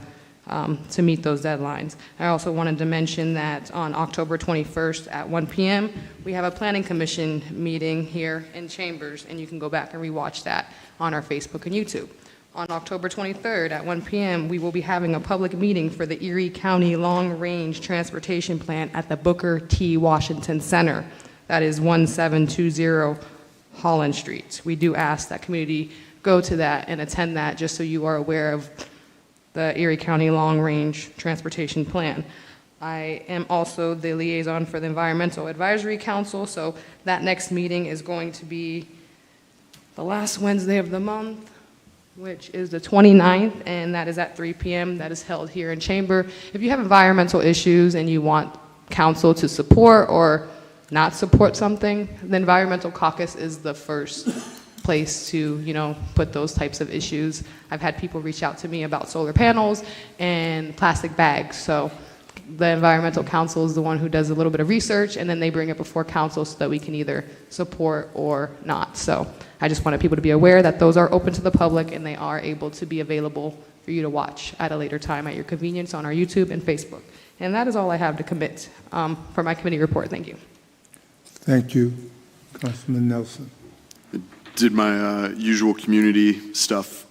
to meet those deadlines. I also wanted to mention that on October 21st at 1 p.m., we have a planning commission meeting here in Chambers, and you can go back and rewatch that on our Facebook and YouTube. On October 23rd at 1 p.m., we will be having a public meeting for the Erie County Long Range Transportation Plan at the Booker T. Washington Center. That is 1720 Holland Street. We do ask that community go to that and attend that, just so you are aware of the Erie County Long Range Transportation Plan. I am also the liaison for the Environmental Advisory Council, so that next meeting is going to be the last Wednesday of the month, which is the 29th, and that is at 3 p.m. That is held here in Chamber. If you have environmental issues and you want council to support or not support something, the Environmental Caucus is the first place to, put those types of issues. I've had people reach out to me about solar panels and plastic bags. So the Environmental Council is the one who does a little bit of research, and then they bring it before council so that we can either support or not. So I just wanted people to be aware that those are open to the public and they are able to be available for you to watch at a later time at your convenience on our YouTube and Facebook. And that is all I have to commit for my committee report. Thank you. Thank you, Councilman Nelson. Did my usual community stuff.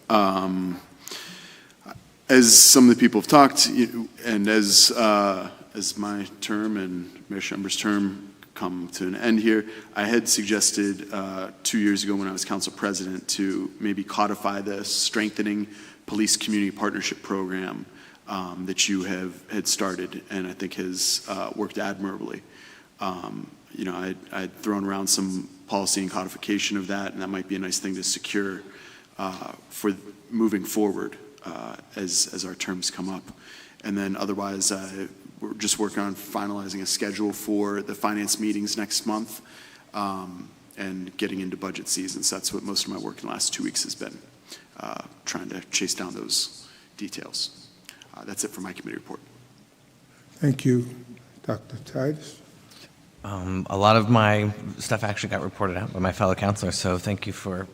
As some of the people have talked, and as my term and Mayor Schember's term come to an end here, I had suggested 2 years ago when I was council president to maybe codify the Strengthening Police Community Partnership Program that you had started, and I think has worked admirably. I'd thrown around some policy and codification of that, and that might be a nice thing to secure for moving forward as our terms come up. And then otherwise, we're just working on finalizing a schedule for the finance meetings next month and getting into budget season. So that's what most of my work in the last 2 weeks has been, trying to chase down those details. That's it for my committee report. Thank you, Dr. Titus. A lot of my stuff actually got reported out by my fellow counselors, so thank you for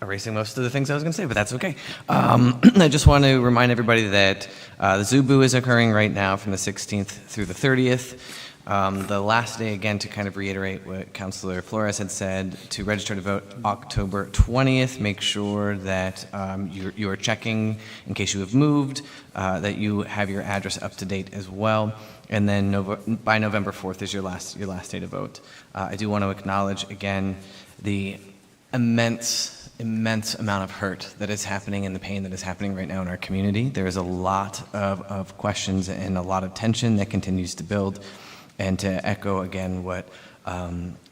erasing most of the things I was going to say, but that's okay. I just want to remind everybody that the Zubu is occurring right now from the 16th through the 30th. The last day, again, to kind of reiterate what Councilor Flores had said, to register to vote October 20th, make sure that you are checking in case you have moved, that you have your address up to date as well. And then by November 4th is your last day to vote. I do want to acknowledge again the immense amount of hurt that is happening and the pain that is happening right now in our community. There is a lot of questions and a lot of tension that continues to build. And to echo again what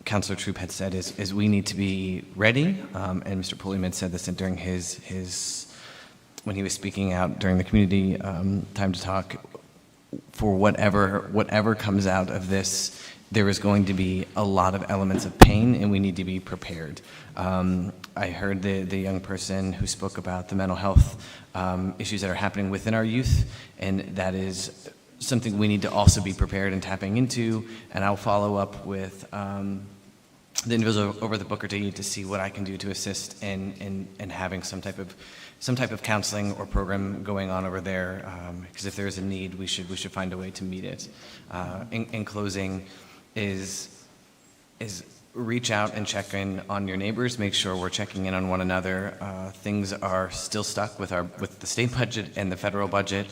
Councilor Troop had said is we need to be ready. And Mr. Pulleyman said this during his when he was speaking out during the community time to talk. For whatever comes out of this, there is going to be a lot of elements of pain, and we need to be prepared. I heard the young person who spoke about the mental health issues that are happening within our youth, and that is something we need to also be prepared and tapping into. And I'll follow up with the individual over the Booker T to see what I can do to assist in having some type of counseling or program going on over there, because if there is a need, we should find a way to meet it. In closing, is reach out and check in on your neighbors. Make sure we're checking in on one another. Things are still stuck with the state budget and the federal budget,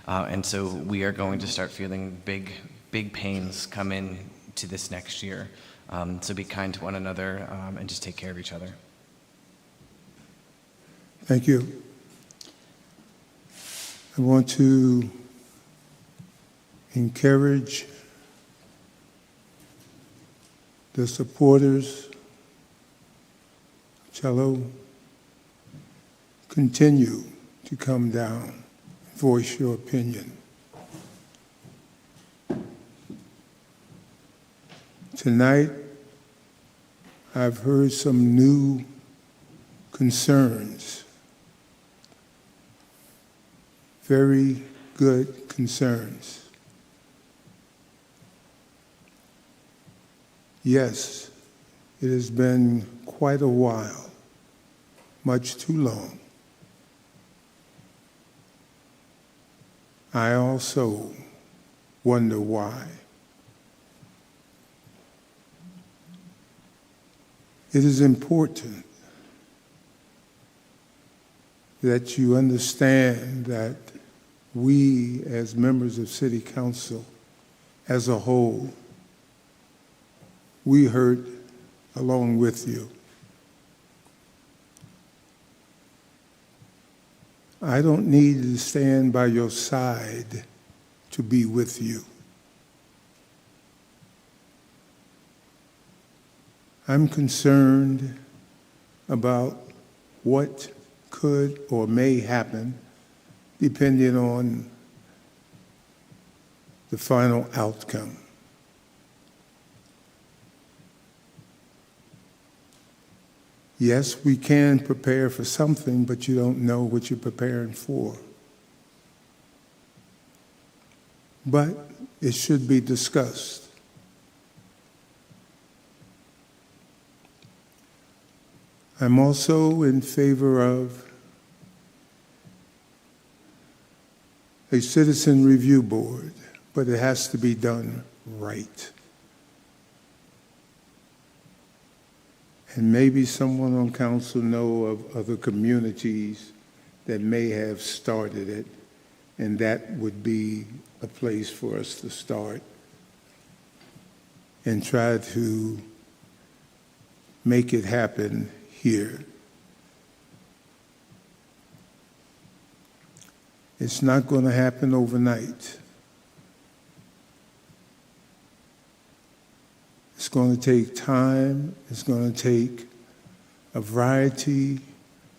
and so we are going to start feeling big pains come in to this next year. So be kind to one another and just take care of each other. Thank you. I want to encourage the supporters, Cello, continue to come down, voice your opinion. Tonight, I've heard some new concerns, very good concerns. Yes, it has been quite a while, much too long. I also wonder why. It is important that you understand that we, as members of City Council, as a whole, we hurt along with you. I don't need to stand by your side to be with you. I'm concerned about what could or may happen depending on the final outcome. Yes, we can prepare for something, but you don't know what you're preparing for. But it should be discussed. I'm also in favor of a citizen review board, but it has to be done right. And maybe someone on council know of other communities that may have started it, and that would be a place for us to start and try to make it happen here. It's not going to happen overnight. It's going to take time. It's going to take a variety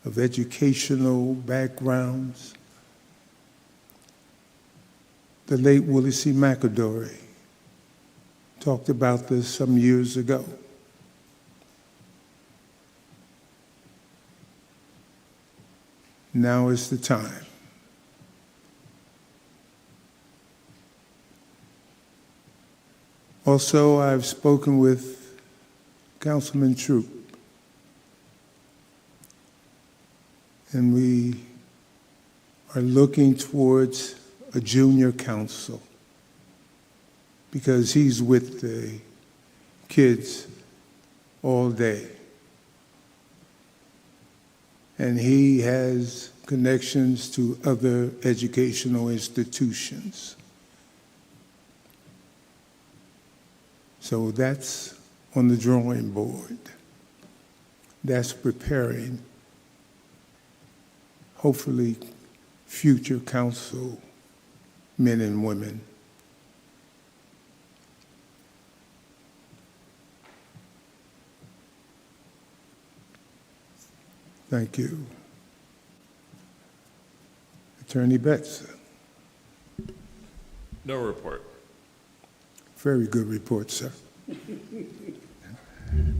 of educational backgrounds. The late Willie C. McAdory talked about this some years ago. Now is the time. Also, I've spoken with Councilman Troop, and we are looking towards a junior council because he's with the kids all day. And he has connections to other educational institutions. So that's on the drawing board. That's preparing, hopefully, future council men and women. Thank you. Attorney Betts. No report. Very good report, sir.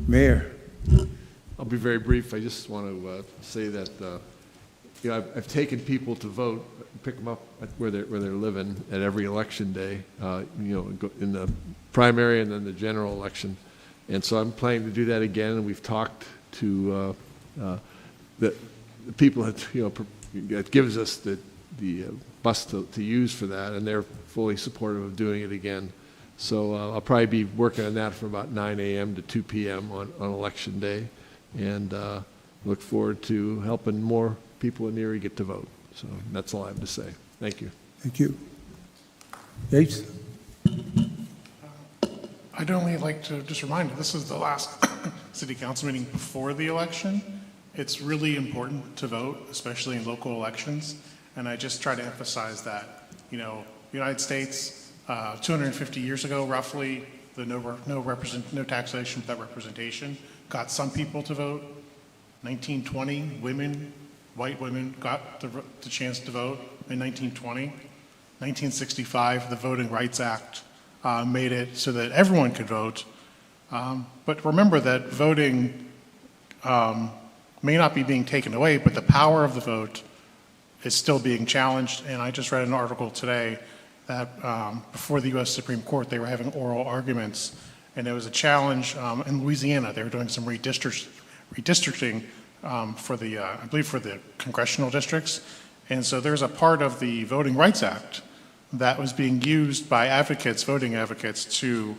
Mayor. I'll be very brief. I just want to say that I've taken people to vote, pick them up where they're living at every election day. In the primary and then the general election, and so I'm planning to do that again. And we've talked to the people that gives us the bus to use for that, and they're fully supportive of doing it again. So I'll probably be working on that from about 9 a.m. to 2 p.m. on election day, and look forward to helping more people in Erie get to vote. So that's all I have to say. Thank you. Thank you. Yates? I'd only like to just remind you, this is the last city council meeting before the election. It's really important to vote, especially in local elections, and I just try to emphasize that, the United States, 250 years ago, roughly, the no taxation without representation got some people to vote. 1920, white women got the chance to vote in 1920. 1965, the Voting Rights Act made it so that everyone could vote. But remember that voting may not be being taken away, but the power of the vote is still being challenged. And I just read an article today that before the U.S. Supreme Court, they were having oral arguments, and there was a challenge in Louisiana. They were doing some redistricting for the, I believe, for the congressional districts. And so there's a part of the Voting Rights Act that was being used by advocates, voting advocates, to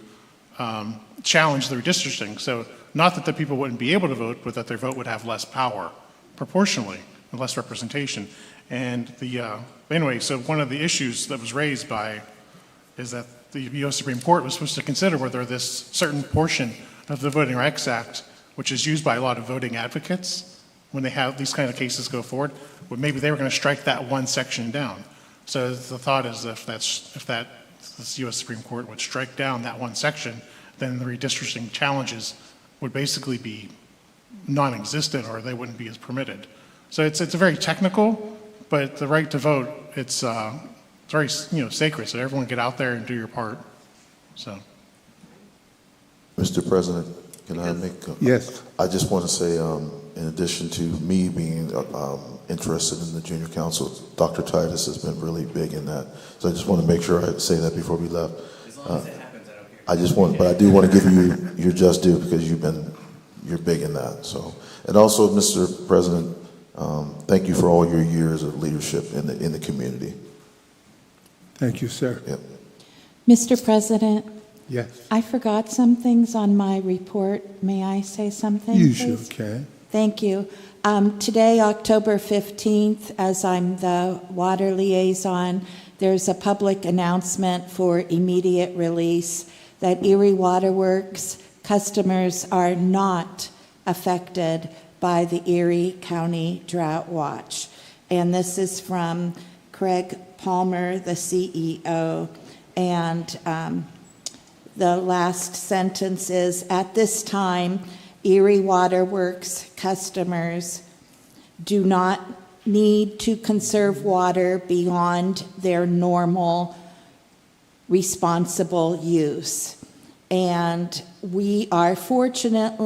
challenge the redistricting. So not that the people wouldn't be able to vote, but that their vote would have less power, proportionally, and less representation. And anyway, so one of the issues that was raised is that the U.S. Supreme Court was supposed to consider whether this certain portion of the Voting Rights Act, which is used by a lot of voting advocates when they have these kind of cases go forward, well, maybe they were going to strike that one section down. So the thought is if this U.S. Supreme Court would strike down that one section, then the redistricting challenges would basically be non-existent, or they wouldn't be as permitted. So it's a very technical, but the right to vote, it's very, sacred, so everyone get out there and do your part, so. Mr. President, can I make? Yes. I just want to say, in addition to me being interested in the junior council, Dr. Titus has been really big in that. So I just want to make sure I say that before we left. As long as it happens, I don't care. I just want, but I do want to give you your just due because you're big in that. So, and also, Mr. President, thank you for all your years of leadership in the community. Thank you, sir. Yep. Mr. President, Yes. I forgot some things on my report. May I say something, You please? sure can. Thank you. Today, October 15th, as I'm the water liaison, there's a public announcement for immediate release that Erie Waterworks customers are not affected by the Erie County Drought Watch. And this is from Craig Palmer, the CEO. And the last sentence is, at this time, Erie Waterworks customers do not need to conserve water beyond their normal responsible use. And we are fortunate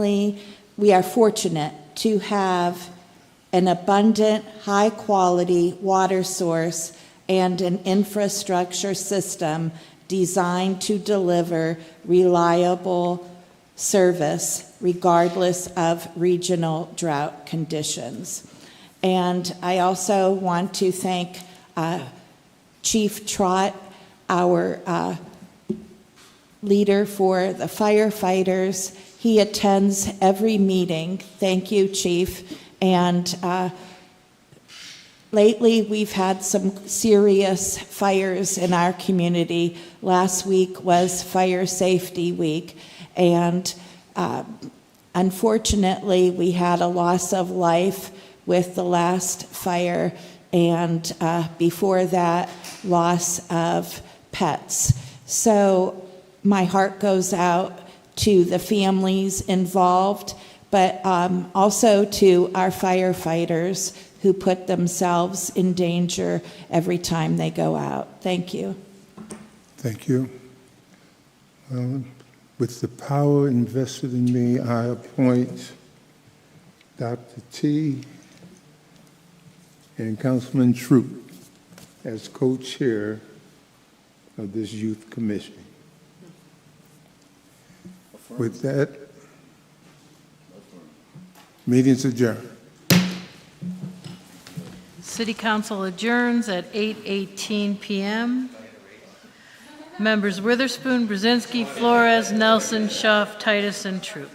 to have an abundant, high-quality water source and an infrastructure system designed to deliver reliable service regardless of regional drought conditions. And I also want to thank Chief Trott, our leader for the firefighters. He attends every meeting. Thank you, Chief. And lately, we've had some serious fires in our community. Last week was Fire Safety Week, and unfortunately, we had a loss of life with the last fire, and before that, loss of pets. So my heart goes out to the families involved, but also to our firefighters who put themselves in danger every time they go out. Thank you. Thank you. With the power invested in me, I appoint Dr. T. and Councilman Troop as co-chair of this youth commission. With that, meeting's adjourned. City Council adjourns at 8:18 p.m. Members Witherspoon, Brzezinski, Flores, Nelson, Schaaf, Titus, and Troop.